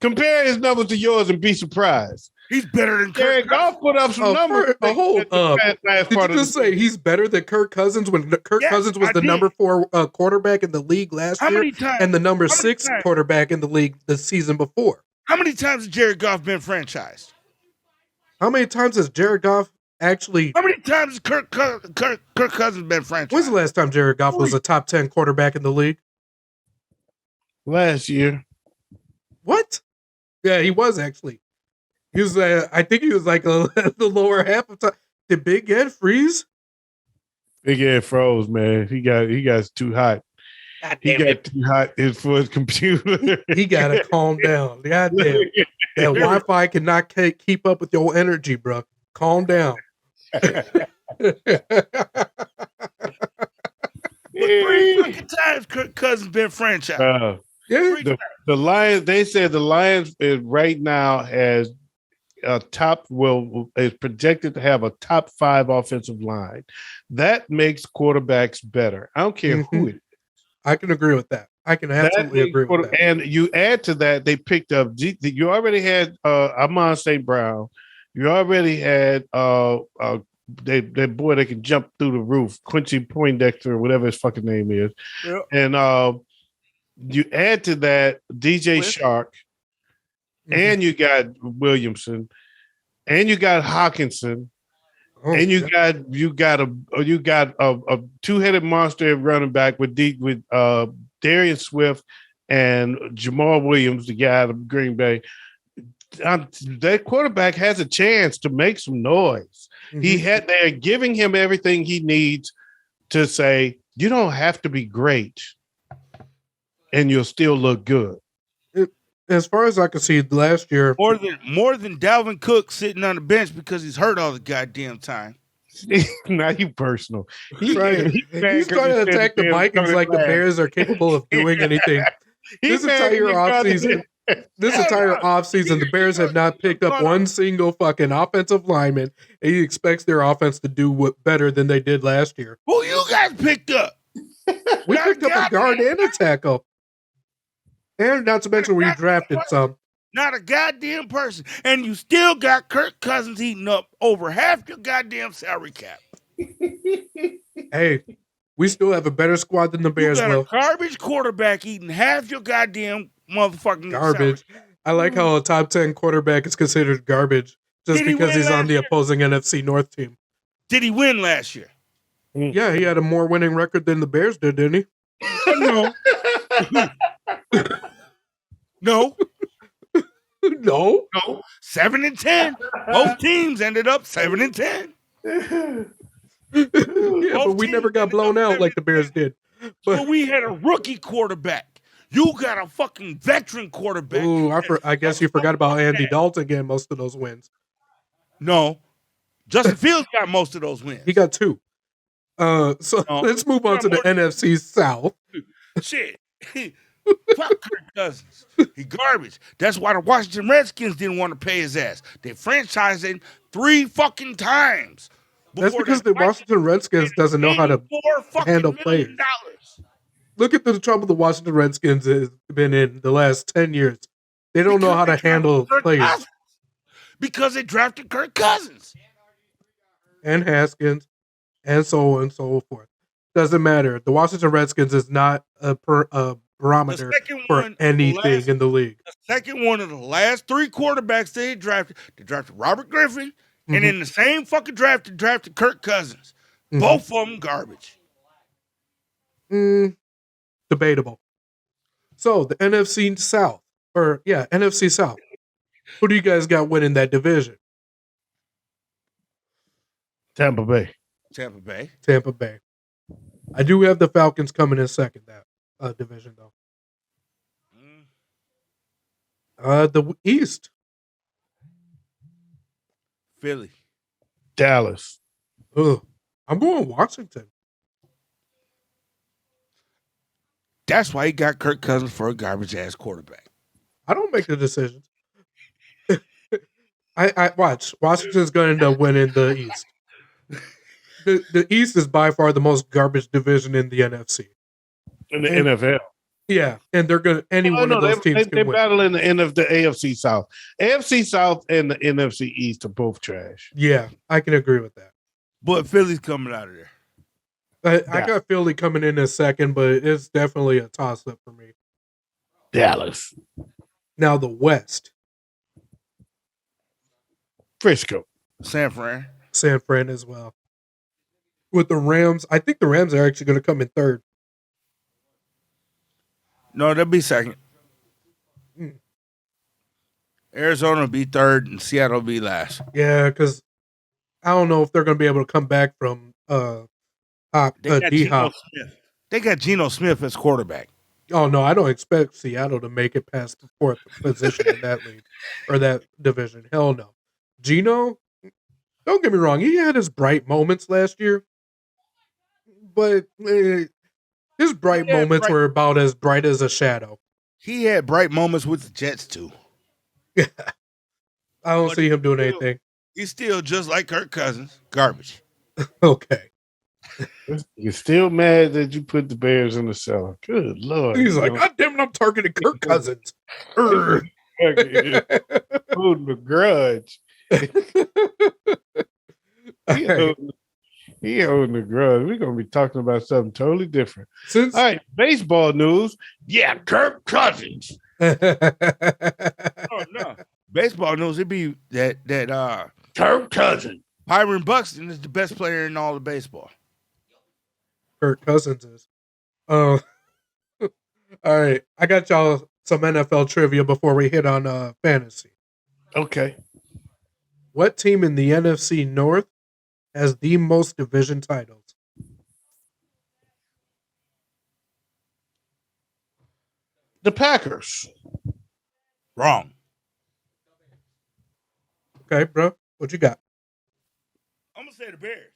Compare his numbers to yours and be surprised. He's better than Jared Goff put up some numbers. Hold up. Did you just say he's better than Kirk Cousins when Kirk Cousins was the number 4 quarterback in the league last year and the number 6 quarterback in the league the season before? How many times has Jared Goff been franchised? How many times has Jared Goff actually... How many times has Kirk Cousins been franchised? When's the last time Jared Goff was a top 10 quarterback in the league? Last year. What? Yeah, he was actually. He was. I think he was like the lower half of time. Did Big Ed freeze? Big Ed froze, man. He got too hot. He got too hot for his computer. He got to calm down. God damn. That Wi-Fi cannot keep up with your energy, bro. Calm down. Three times Kirk Cousins been franchised. Yeah. The Lions. They said the Lions right now has a is projected to have a top 5 offensive line. That makes quarterbacks better. I don't care who it is. I can agree with that. I can absolutely agree with that. And you add to that, they picked up. You already had Amon St. Brown. You already had that boy that can jump through the roof, Quincy Poindexter or whatever his fucking name is. Yep. And you add to that DJ Shark, and you got Williamson, and you got Hawkinson, and you got a two-headed monster at running back with Darius Swift and Jamal Williams, the guy out of Green Bay. That quarterback has a chance to make some noise. They're giving him everything he needs to say, you don't have to be great and you'll still look good. As far as I can see, last year more than Dalvin Cook sitting on the bench because he's hurt all the goddamn time. Now you personal. He's trying to attack the Vikings like the Bears are capable of doing anything. This entire offseason, the Bears have not picked up one single fucking offensive lineman, and he expects their offense to do better than they did last year. Who you guys picked up? We picked up a guard and a tackle. And not to mention we drafted some. Not a goddamn person. And you still got Kirk Cousins eating up over half your goddamn salary cap. Hey, we still have a better squad than the Bears will. You got a garbage quarterback eating half your goddamn motherfucking garbage. Salary. I like how a top 10 quarterback is considered garbage just because he's on the opposing NFC North team. Did he win last year? Yeah, he had a more winning record than the Bears did, didn't he? No. No. No. 7-10. Both teams ended up 7-10. Yeah, but we never got blown out like the Bears did. But we had a rookie quarterback. You got a fucking veteran quarterback. Ooh, I guess you forgot about Andy Dalton getting most of those wins. No. Justin Fields got most of those wins. He got 2. Let's move on to the NFC South. Shit. Fuck Kirk Cousins. He garbage. That's why the Washington Redskins didn't want to pay his ass. They franchised him 3 fucking times. That's because the Washington Redskins doesn't know how to handle players. Look at the trouble the Washington Redskins has been in the last 10 years. They don't know how to handle players. Because they drafted Kirk Cousins. And Haskins. And so on and so forth. Doesn't matter. The Washington Redskins is not a barometer for anything in the league. The second one of the last 3 quarterbacks they drafted Robert Griffin, and in the same fucking draft, they drafted Kirk Cousins. Both of them garbage. Debatable. So the NFC South. Who do you guys got winning that division? Tampa Bay. I do have the Falcons coming in second that division though. The East. Philly. Dallas. I'm going Washington. That's why he got Kirk Cousins for a garbage ass quarterback. I don't make the decisions. I watch. Washington's going to end up winning the East. The East is by far the most garbage division in the NFC. In the NFL. Yeah, and they're going to any one of those teams. They battle in the end of the AFC South. AFC South and the NFC East are both trash. Yeah, I can agree with that. But Philly's coming out of there. I got Philly coming in second, but it's definitely a toss-up for me. Dallas. Now the West. Frisco. San Fran as well. With the Rams, I think the Rams are actually going to come in third. No, they'll be second. Arizona will be third, and Seattle will be last. Yeah, because I don't know if they're going to be able to come back from D-Hop. They got Geno Smith as quarterback. Oh, no, I don't expect Seattle to make it past the 4th position in that league or that division. Hell no. Geno, don't get me wrong, he had his bright moments last year, but his bright moments were about as bright as a shadow. He had bright moments with the Jets, too. I don't see him doing anything. He's still just like Kirk Cousins. Garbage. Okay. You're still mad that you put the Bears in the cellar. Good Lord. He's like, God damn it, I'm targeting Kirk Cousins. Holding a grudge. He holding, he holding the grudge. We're gonna be talking about something totally different. Since All right, baseball news. Yeah, Kirk Cousins. Oh no. Baseball news, it be that Kirk Cousins. Byron Buxton is the best player in all of baseball. Kirk Cousins is. All right, I got y'all some NFL trivia before we hit on fantasy. Okay. What team in the NFC North has the most division titles? The Packers. Wrong. Okay, bro, what you got? I'm gonna say the Bears.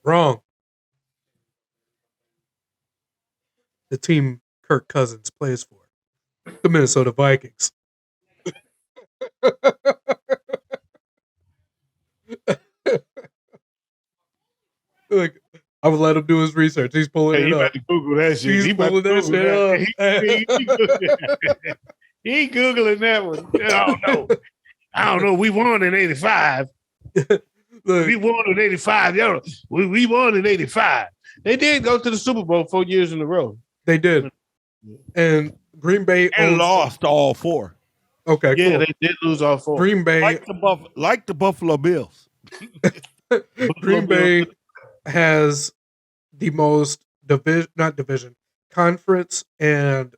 Wrong. The team Kirk Cousins plays for, the Minnesota Vikings. Like, I would let him do his research. He's pulling Hey, it he up. about to Google that shit. He's He about pulling to that Google shit that. up. He Googling that one. I don't know. I don't know. We won in 85. Look, We won in 85. Yo, we won in 85. They did go to the Super Bowl 4 years in a row. they did. And Green Bay And owns lost all four. Okay, Yeah, cool. they did lose all 4. Green Bay Like the Buffalo Bills. Green Bay has the most conference and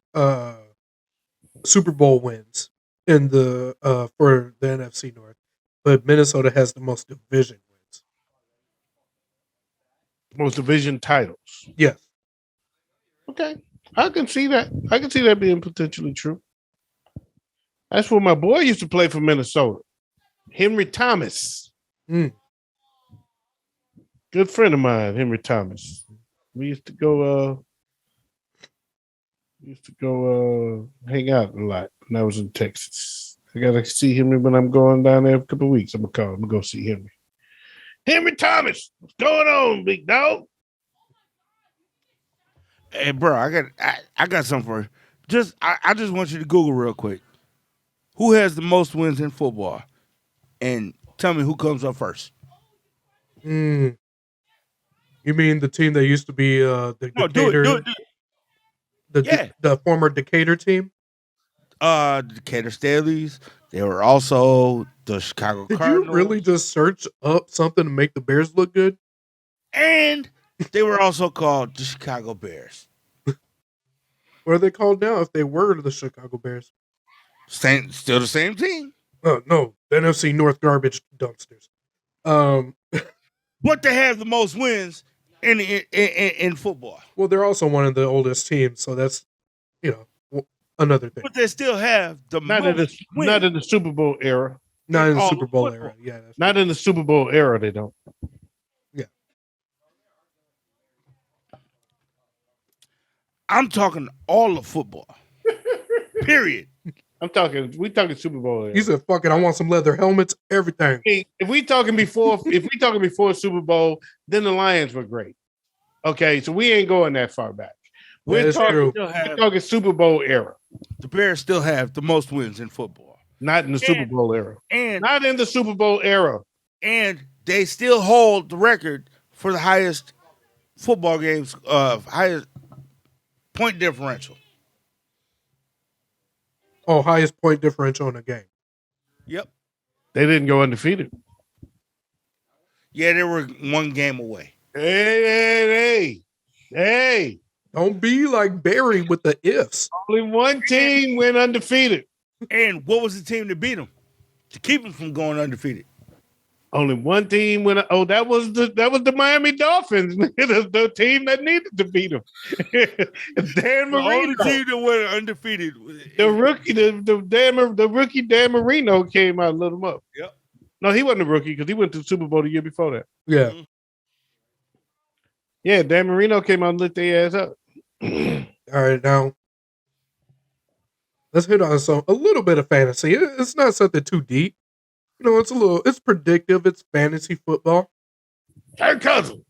Super Bowl wins in the for the NFC North, but Minnesota has the most division wins. Most division titles. Yes. Okay. I can see that. I can see that being potentially true. That's where my boy used to play for Minnesota. Henry Thomas. Mm. Good friend of mine, Henry Thomas. We used to go hang out a lot when I was in Texas. I gotta see Henry when I'm going down there a couple of weeks. I'm gonna call him. I'm gonna go see Henry. Henry Thomas, what's going on, big dog? Hey, bro, I got something for you. I just want you to Google real quick. Who has the most wins in football? And tell me who comes up first. Mm. You mean the team that used to be the No, Decatur, do it. the former Decatur team? The Decatur Staleys. They were also the Chicago Did Cardinals. you really just search up something to make the Bears look good? And they were also called the Chicago Bears. What are they called now if they were the Chicago Bears? Still the same team. No, the NFC North garbage dumpsters. But they have the most wins in football. Well, they're also one of the oldest teams, so that's another thing. But they still have the Not most wins. in the Super Bowl era. Not in the all Super Bowl football. era. Yeah, that's Not in the Super Bowl era, they don't. Yeah. I'm talking all of football. Period. We talking Super Bowl era. He said, "Fuck it, I want some leather helmets, everything." If we talking before Super Bowl, then the Lions were great. Okay, so we ain't going that far back. That is true. We're talking Super Bowl era, The Bears still have the most wins in football. not in the Super Bowl era. And Not in the Super Bowl era. and they still hold the record for the highest football games, highest point differential. Oh, highest point differential in a game. Yep. They didn't go undefeated. Yeah, they were one game away. Hey. Don't be like Barry with the ifs. Only one team went undefeated. And what was the team that beat them to keep them from going undefeated? Only one team went. Oh, that was the Miami Dolphins, the team that needed to beat them. Dan The only Marino, team that went undefeated. the rookie, the rookie Dan Marino came out and lit them up. Yep. No, he wasn't a rookie because he went to the Super Bowl the year before that. Yeah. Mhm. Yeah, Dan Marino came out and lit their ass up. All right, now let's hit on a little bit of fantasy. It's not something too deep. It's predictive. It's fantasy football. Kirk Cousins.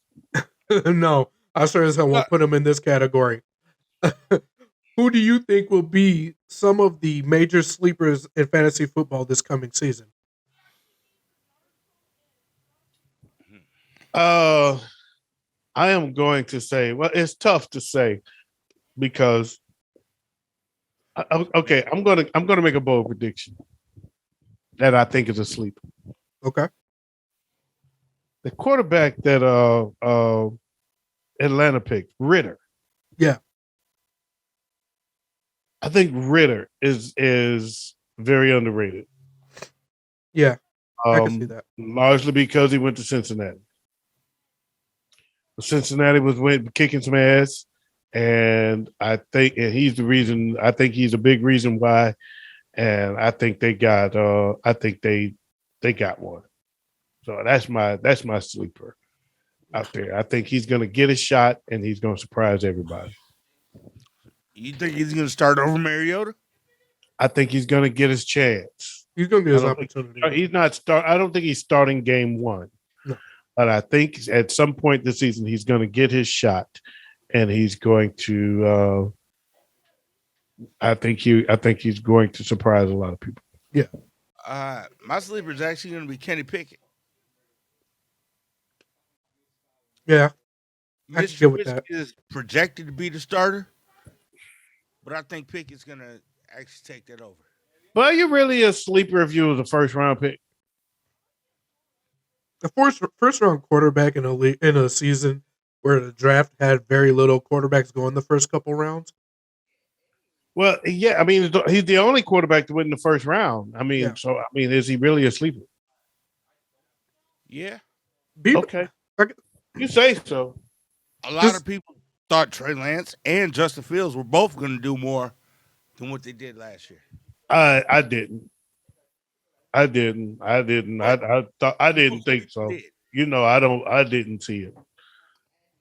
No, I sure as hell won't put him in this category. Who do you think will be some of the major sleepers in fantasy football this coming season? Uh, I am going to say, well, it's tough to say because okay, I'm gonna make a bold prediction that I think is a sleeper. Okay. The quarterback that Atlanta picked, Ritter. Yeah. I think Ritter is very underrated. Yeah. I can see that. Largely because he went to Cincinnati. Cincinnati was kicking some ass, and I think he's the reason. I think he's a big reason why, and I think they got. I think they got one. So that's my sleeper out there. I think he's going to get a shot, and he's going to surprise everybody. You think he's going to start over Mariota? I think he's going to get his chance. He's going to get I his don't think opportunity. he's not start. I don't think he's starting game one. No. But I think at some point this season he's going to get his shot, and he's going to. I think he's going to surprise a lot of people. Yeah. My sleeper is actually going to be Kenny Pickett. Yeah. I can Mr. get with Trubisky that. is projected to be the starter, but I think Pickett's going to actually take that over. But are you really a sleeper if you was a first round pick? The first round quarterback in a season where the draft had very little quarterbacks going the first couple rounds. Well, yeah, I mean he's the only quarterback to win the first round. I mean, Yeah. so I mean, is he really a sleeper? Yeah. Okay, you say so. A lot of people thought Trey Lance and Justin Fields were both going to do more than what they did last year. I didn't. I didn't. I thought I didn't think so. Did. You know, I didn't see it.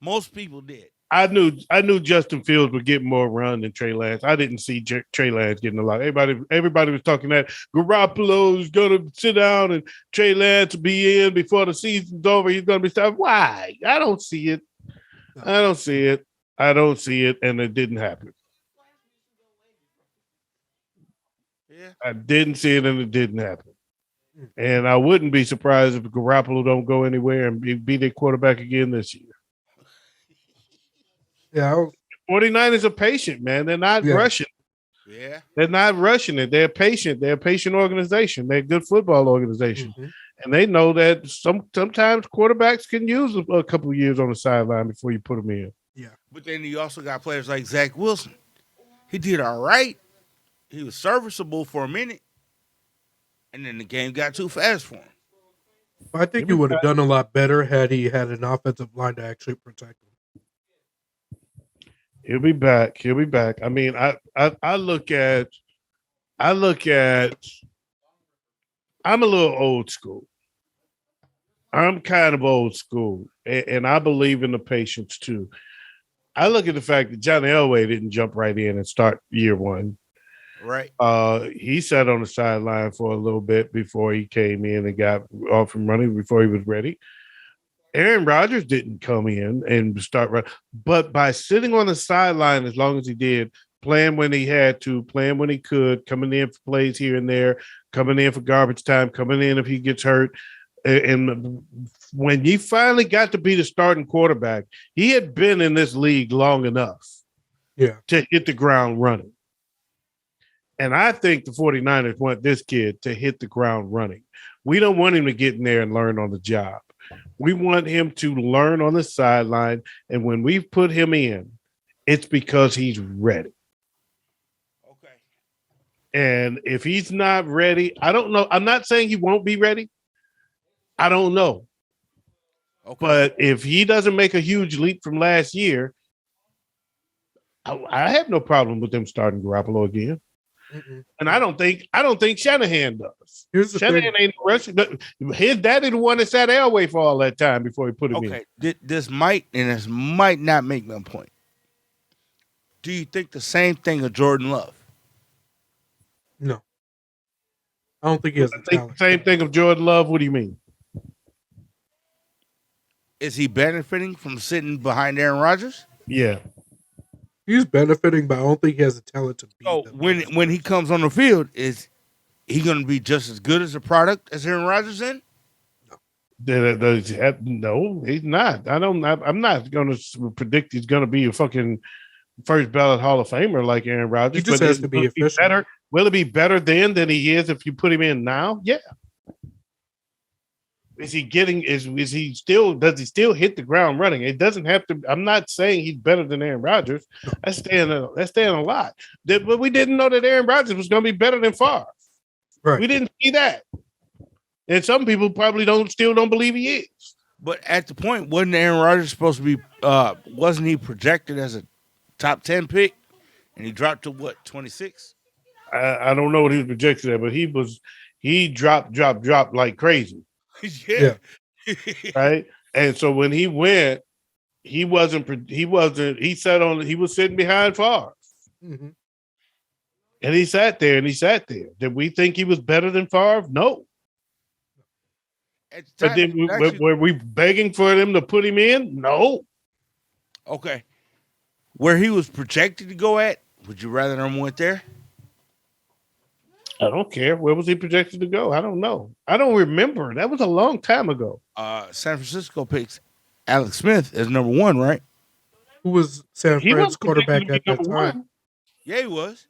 Most people did. I knew Justin Fields would get more run than Trey Lance. I didn't see Trey Lance getting a lot. Everybody was talking that Garoppolo's gonna sit down and Trey Lance will be in before the season's over. He's gonna be stopped. Why? I don't see it. I don't see it. I don't see it, and it didn't happen. Yeah. I didn't see it, and it didn't happen. And I wouldn't be surprised if Garoppolo don't go anywhere and be their quarterback again this year. Yeah. 49ers are patient, man. They're not rushing. Yeah. They're not rushing it. They're patient. They're a patient organization. They're a good football organization. Mm-hmm. And they know that sometimes quarterbacks can use a couple of years on the sideline before you put them in. Yeah. But then you also got players like Zach Wilson. He did all right. He was serviceable for a minute. And then the game got too fast for him. I think he would have done a lot better had he had an offensive line to actually protect him. He'll be back. He'll be back. I mean, I look at I'm a little old school. I'm kind of old school, and I believe in the patience too. I look at the fact that John Elway didn't jump right in and start year one. Right. He sat on the sideline for a little bit before he came in and got off and running before he was ready. Aaron Rodgers didn't come in and start running, but by sitting on the sideline as long as he did, playing when he had to, playing when he could, coming in for plays here and there, coming in for garbage time, coming in if he gets hurt. And when he finally got to be the starting quarterback, he had been in this league long enough to hit the ground running. And I think the 49ers want this kid to hit the ground running. We don't want him to get in there and learn on the job. We want him to learn on the sideline. And when we put him in, it's because he's ready. Okay. And if he's not ready, I don't know. I'm not saying he won't be ready. I don't know. Okay. But if he doesn't make a huge leap from last year, I have no problem with them starting Garoppolo again. Mm-mm. And I don't think Shanahan does. Shanahan ain't rushing. His daddy the one that sat Elway for all that time before he put him in. Okay, this might not make my point. Do you think the same thing of Jordan Love? No. I don't think he has the talent. Same thing of Jordan Love. What do you mean? Is he benefiting from sitting behind Aaron Rodgers? Yeah. He's benefiting, but I don't think he has the talent to beat them. When he comes on the field, is he going to be just as good as a product as Aaron Rodgers in? No. No, he's not. I'm not going to predict he's going to be a fucking first ballot Hall of Famer like Aaron He Rodgers. just But has to be will it be efficient. better? Will it be better then than he is if you put him in now? Yeah. Is he getting? Is he still? Does he still hit the ground running? It doesn't have to. I'm not saying he's better than Aaron Rodgers. That's staying a lot. But we didn't know that Aaron Rodgers was going to be better than Favre. Right. We didn't see that. And some people probably still don't believe he is. But at the point, wasn't Aaron Rodgers supposed to be? Wasn't he projected as a top 10 pick, and he dropped to what 26? I don't know what he was projected at, but he dropped like crazy, Yeah. right? And so when he went, he was sitting behind Favre. Mm-hmm. And he sat there. Did we think he was better than Favre? No. But then were we begging for them to put him in? No. Okay. Where he was projected to go at, would you rather him went there? I don't care. Where was he projected to go? I don't know. I don't remember. That was a long time ago. San Francisco picks Alex Smith as number 1, right? Who was San Fran's quarterback at that time? One. Yeah, he was.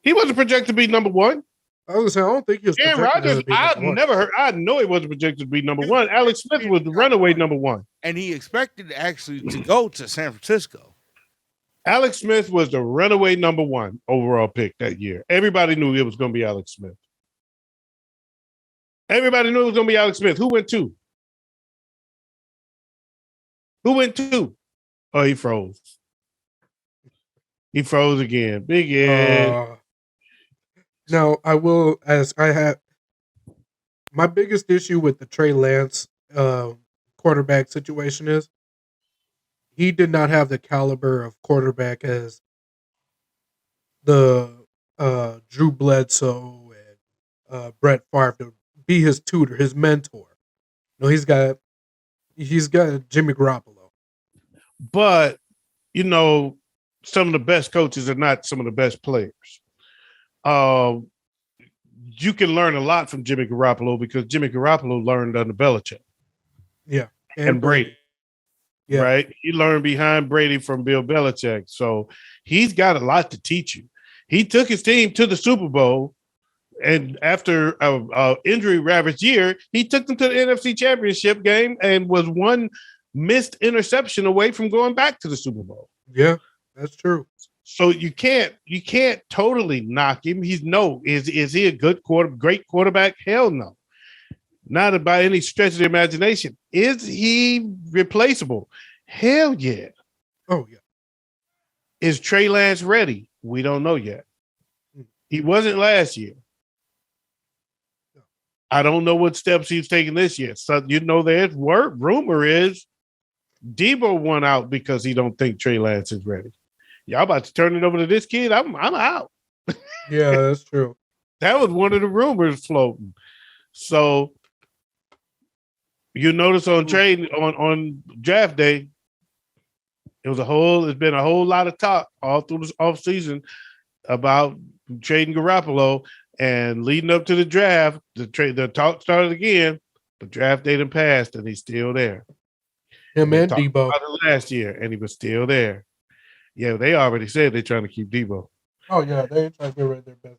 He wasn't projected to be number 1. I was gonna say, I don't think he was Aaron Rodgers, I know he wasn't projected to be number 1. Alex Smith was the runaway number 1. And he expected actually to go to San Francisco. Alex Smith was the runaway number 1 overall pick that year. Everybody knew it was going to be Alex Smith. Everybody knew it was going to be Alex Smith. Who went 2? Oh, he froze. He froze again. Big Ed. Now, I will, as I have, my biggest issue with the Trey Lance quarterback situation is he did not have the caliber of quarterback as the Drew Bledsoe and Brett Favre to be his tutor, his mentor. No, he's got Jimmy Garoppolo. But, some of the best coaches are not some of the best players. You can learn a lot from Jimmy Garoppolo because Jimmy Garoppolo learned under Belichick. Yeah. And Brady. Yeah. Right? He learned behind Brady from Bill Belichick. So he's got a lot to teach you. He took his team to the Super Bowl, and after an injury-ravaged year, he took them to the NFC Championship game and was one missed interception away from going back to the Super Bowl. Yeah, that's true. So you can't totally knock him. Is he a great quarterback? Hell no. Not by any stretch of the imagination. Is he replaceable? Hell yeah. Oh yeah. Is Trey Lance ready? We don't know yet. He wasn't last year. I don't know what steps he's taking this year. So there's rumor is Debo won out because he don't think Trey Lance is ready. Y'all about to turn it over to this kid? I'm out. Yeah, that's true. That was one of the rumors floating. So you notice on draft day, it's been a whole lot of talk all through this off season about trading Garoppolo, and leading up to the draft, the talk started again. The draft date had passed, and he's still there. Him and Debo last year, and he was still there. Yeah, they already said they're trying to keep Debo. Oh yeah, they're trying to get rid of their best.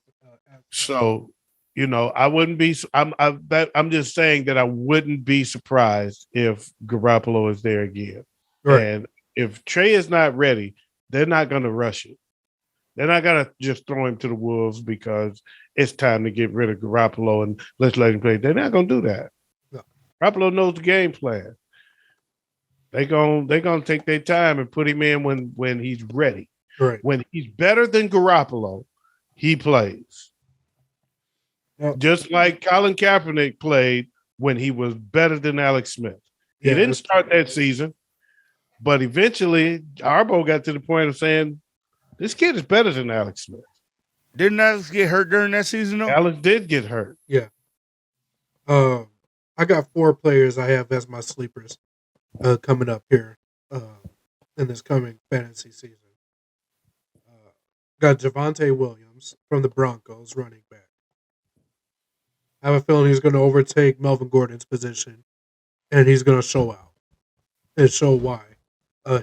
So I wouldn't be. I'm just saying that I wouldn't be surprised if Garoppolo is there again. Right. And if Trey is not ready, they're not going to rush it. They're not going to just throw him to the wolves because it's time to get rid of Garoppolo and let's let him play. They're not going to do that. No. Garoppolo knows the game plan. They're gonna take their time and put him in when he's ready. Right. When he's better than Garoppolo, he plays. Yep. Just like Colin Kaepernick played when he was better than Alex Smith. He didn't start that season, but eventually Harbaugh got to the point of saying, this kid is better than Alex Smith. Didn't Alex get hurt during that season, though? Alex did get hurt. Yeah. I got 4 players I have as my sleepers coming up here in this coming fantasy season. Got Javonte Williams from the Broncos, running back. I have a feeling he's going to overtake Melvin Gordon's position and he's going to show out and show why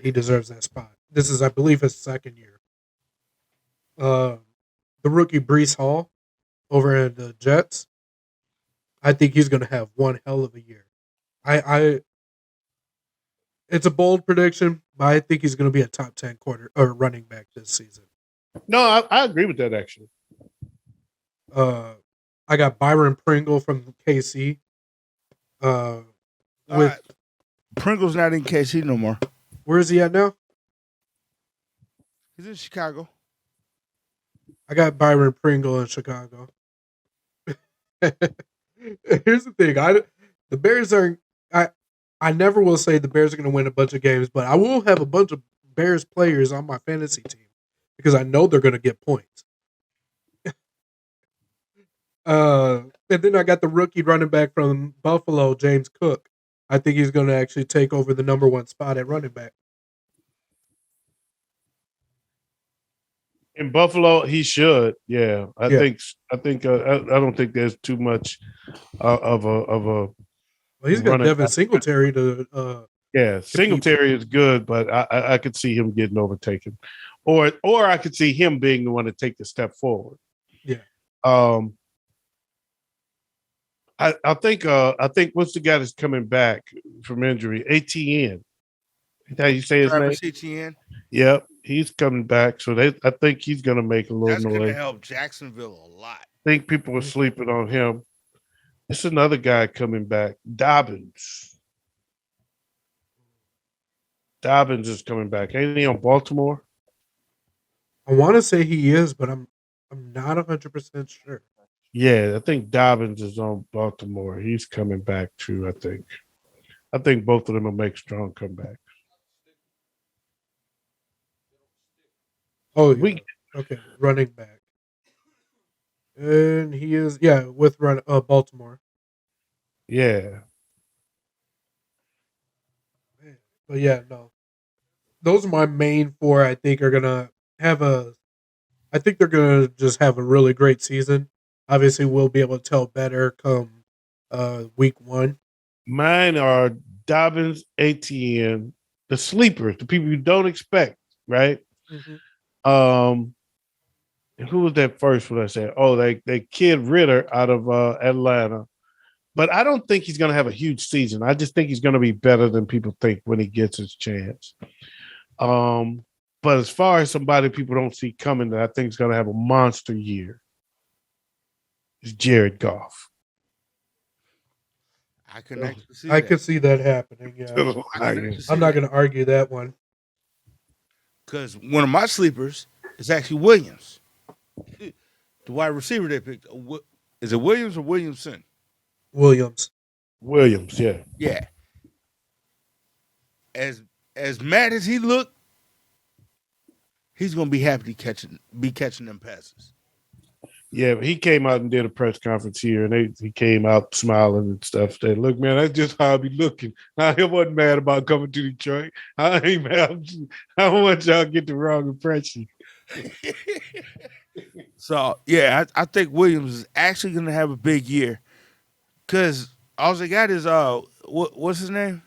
he deserves that spot. This is, I believe, his second year. The rookie Brees Hall over at the Jets, I think he's going to have one hell of a year. I It's a bold prediction, but I think he's going to be a top 10 quarter or running back this season. No, I agree with that actually. I got Byron Pringle from KC. With Pringle's not in KC no more. Where is he at now? He's in Chicago. I got Byron Pringle in Chicago. Here's the thing: the Bears aren't. I never will say the Bears are going to win a bunch of games, but I will have a bunch of Bears players on my fantasy team because I know they're going to get points. And then I got the rookie running back from Buffalo, James Cook. I think he's going to actually take over the number one spot at running back. In Buffalo, he should. Yeah, I think. I don't think there's too much of a. Well, he's got Devin Singletary to. Yeah, Singletary is good, but I could see him getting overtaken, or I could see him being the one to take the step forward. Yeah. I think what's the guy that's coming back from injury? ATN. How you say his name? ATN. Yep, he's coming back. So I think he's going to make a little noise. That's going to help Jacksonville a lot. I think people are sleeping on him. It's another guy coming back, Dobbins. Dobbins is coming back. Ain't he on Baltimore? I want to say he is, but I'm not 100% sure. Yeah, I think Dobbins is on Baltimore. He's coming back too, I think both of them will make strong comebacks. Oh, yeah. Okay, running back. And he is, with Baltimore. Yeah. But yeah, no. Those are my main four. I think are going to I think they're going to just have a really great season. Obviously, we'll be able to tell better come week 1. Mine are Dobbins, ATN, the sleepers, the people you don't expect, right? Mm-hmm. And who was that first one I said? Oh, they kid Ritter out of Atlanta. But I don't think he's going to have a huge season. I just think he's going to be better than people think when he gets his chance. But as far as somebody people don't see coming that I think is going to have a monster year, is Jared Goff. I can actually see I could see that happening. Yeah, I'm not going to argue that one. Because one of my sleepers is actually Williams, the wide receiver they picked. Is it Williams or Williamson? Williams, yeah. Yeah. As mad as he looked, he's gonna be happy to be catching them passes. Yeah, but he came out and did a press conference here, and he came out smiling and stuff. Said, "Look, man, that's just how I be looking. I wasn't mad about coming to Detroit. I ain't mad. I don't want y'all to get the wrong impression." So yeah, I think Williams is actually gonna have a big year because all they got is what's his name?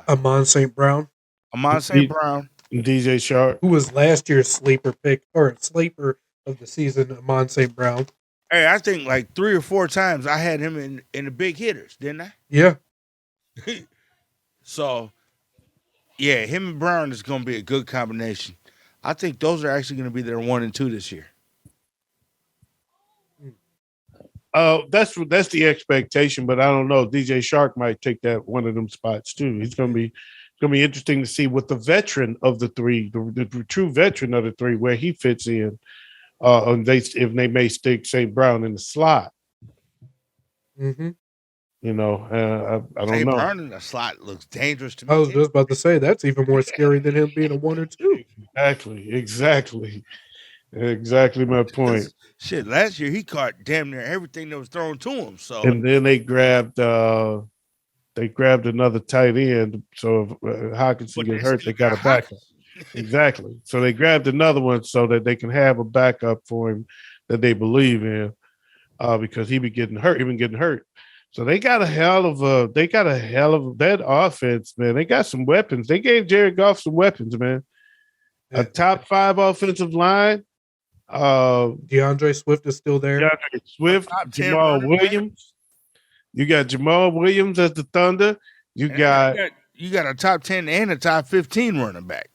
Amon St. Brown. Amon St. Brown. DJ Shark, who was last year's sleeper pick or sleeper of the season, Amon St. Brown. Hey, I think like 3 or 4 times I had him in the big hitters, didn't I? Yeah. So, yeah, him and Brown is going to be a good combination. I think those are actually going to be their 1 and 2 this year. That's the expectation, but I don't know. DJ Shark might take that one of them spots too. He's going to be interesting to see what the veteran of the 3, the true veteran of the 3, where he fits in. If they may stick St. Brown in the slot. Mm-hmm. You know, I don't St. know. Brown in the slot looks dangerous to me. I was just about to say that's even more scary than him being a 1 or 2. Exactly my point. Shit, last year he caught damn near everything that was thrown to him. So, and then they grabbed another tight end. So if Hawkinson get hurt, they got a backup. Exactly. So they grabbed another one so that they can have a backup for him that they believe in, because he been getting hurt. So they got that offense, man. They got some weapons. They gave Jared Goff some weapons, man. A Yeah. top 5 offensive line. DeAndre Swift is still there. DeAndre Swift, top 10 Jamal running back. Williams. You got Jamal Williams as the Thunder. You got You got a top 10 and a top 15 running back.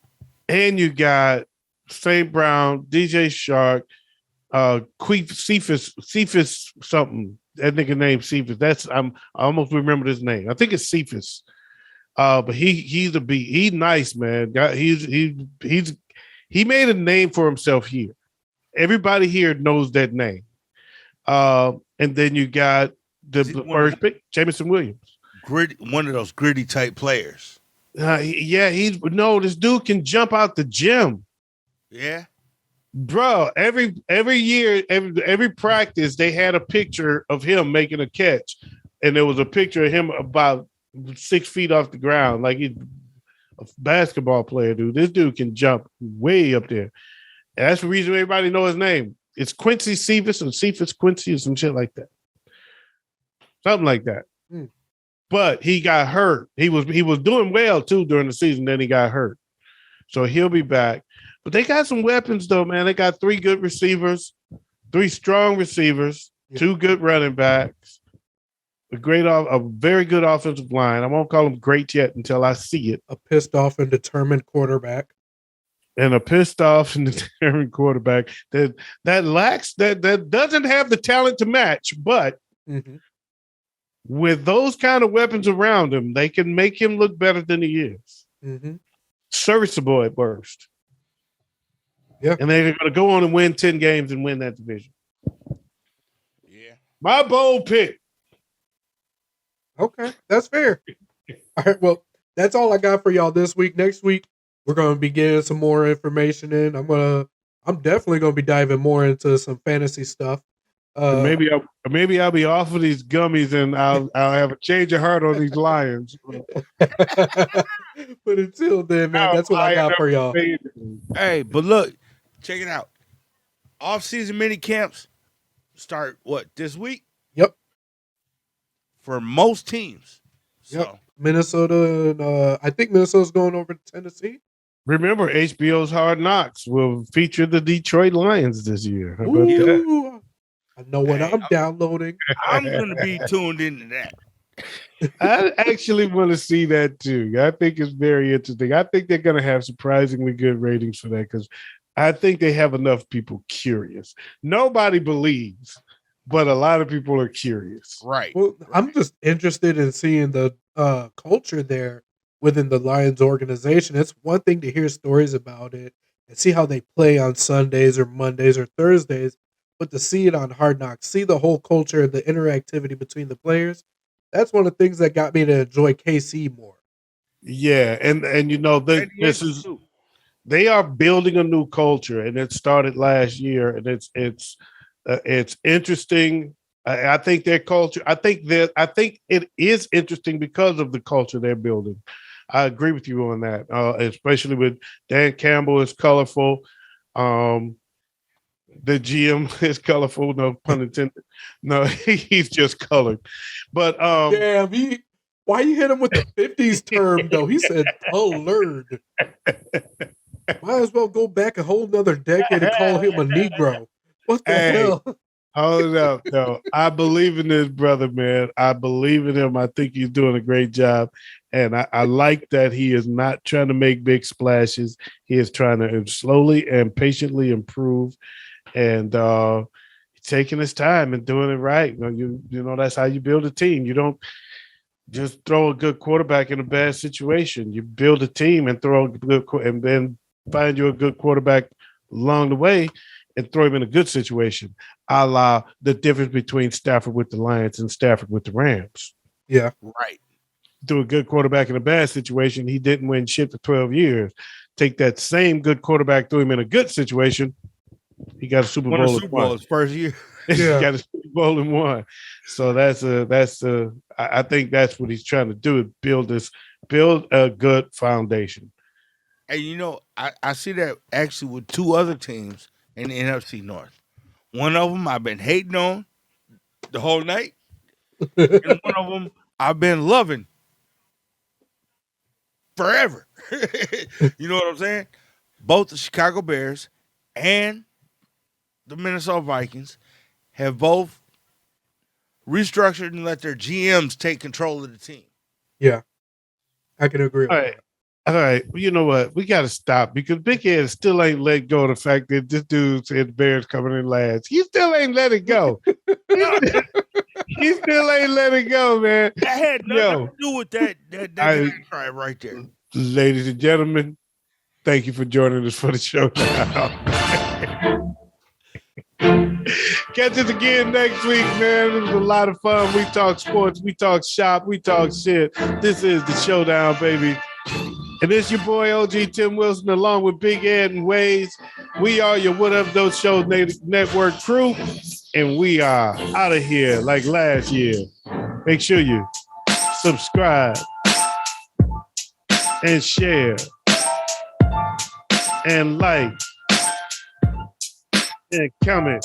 and you got St. Brown, DJ Shark, Cephas something. That nigga named Cephas. I almost remembered his name. I think it's Cephas. But he's a beat. He's nice, man. He made a name for himself here. Everybody here knows that name. And then you got the first pick, Jameson Williams. One of those gritty type players. This dude can jump out the gym. Yeah. Bro, every year, every practice, they had a picture of him making a catch. And there was a picture of him about 6 feet off the ground. Like he's a basketball player, dude. This dude can jump way up there. And that's the reason everybody knows his name. It's Quincy Cephas or Cephas Quincy or some shit like that. Something like that. But he got hurt. He was doing well too during the season. Then he got hurt. So he'll be back. But they got some weapons though, man. They got 3 good receivers, 3 strong receivers, 2 good running backs, a very good offensive line. I won't call them great yet until I see it. A pissed off and determined quarterback. And a pissed off and determined quarterback that doesn't have the talent to match, but with those kind of weapons around him, they can make him look better than he is. Serviceable at worst. Yeah. And they're going to go on and win 10 games and win that division. Yeah. My bold pick. Okay, that's fair. All right, well, that's all I got for y'all this week. Next week, we're going to be getting some more information in. I'm definitely going to be diving more into some fantasy stuff. Maybe I'll be off of these gummies and I'll have a change of heart on these Lions. But until then, man, that's what I got for y'all. Hey, but look, check it out. Off-season mini camps start this week? Yep. For most teams. Yep. So. Minnesota and I think Minnesota's going over to Tennessee. Remember, HBO's Hard Knocks will feature the Detroit Lions this year. How about that? I know what I'm downloading. I'm going to be tuned into that. I actually want to see that too. I think it's very interesting. I think they're going to have surprisingly good ratings for that because I think they have enough people curious. Nobody believes, but a lot of people are curious. Right. Well, I'm just interested in seeing the culture there within the Lions organization. It's one thing to hear stories about it and see how they play on Sundays or Mondays or Thursdays, but to see it on Hard Knocks, see the whole culture, the interactivity between the players, that's one of the things that got me to enjoy KC more. Yeah, and they are building a new culture, and it started last year, and it's interesting. I think their culture. I think it is interesting because of the culture they're building. I agree with you on that, especially with Dan Campbell is colorful. The GM is colorful, no pun intended. No, he's just colored. But yeah, why you hit him with the 50s term though? He said colored. Might as well go back a whole nother decade and call him a Negro. What the hell? Hold up, though. I believe in this brother, man. I believe in him. I think he's doing a great job. And I like that he is not trying to make big splashes. He is trying to slowly and patiently improve. And taking his time and doing it right. You know that's how you build a team. You don't just throw a good quarterback in a bad situation. You build a team and throw a good and then find you a good quarterback along the way and throw him in a good situation. A la the difference between Stafford with the Lions and Stafford with the Rams. Yeah, right. Do a good quarterback in a bad situation. He didn't win shit for 12 years. Take that same good quarterback, throw him in a good situation. He got a Super Bowl. Super Bowl his first year. He got a Super Bowl and won. So I think that's what he's trying to do: build a good foundation. And I see that actually with 2 other teams in the NFC North. One of them I've been hating on the whole night. And one of them I've been loving forever. You know what I'm saying? Both the Chicago Bears and the Minnesota Vikings have both restructured and let their GMs take control of the team. Yeah, I can agree All with right. All right. Well, you know what? We got to stop because Big Ed still ain't let go of the fact that this dude said the Bears coming in last. He still ain't let it go. He still ain't let it go, man. That had nothing Yo, to do with that I- diatribe right there. ladies and gentlemen, thank you for joining us for the show. Catch us again next week, man. It was a lot of fun. We talk sports, we talk shop, we talk shit. This is the Showdown, baby. And it's your boy OG Tim Wilson along with Big Ed and Wayz. We are your What Up Those Shows Network crew, and we are out of here like last year. Make sure you subscribe and share and like and comment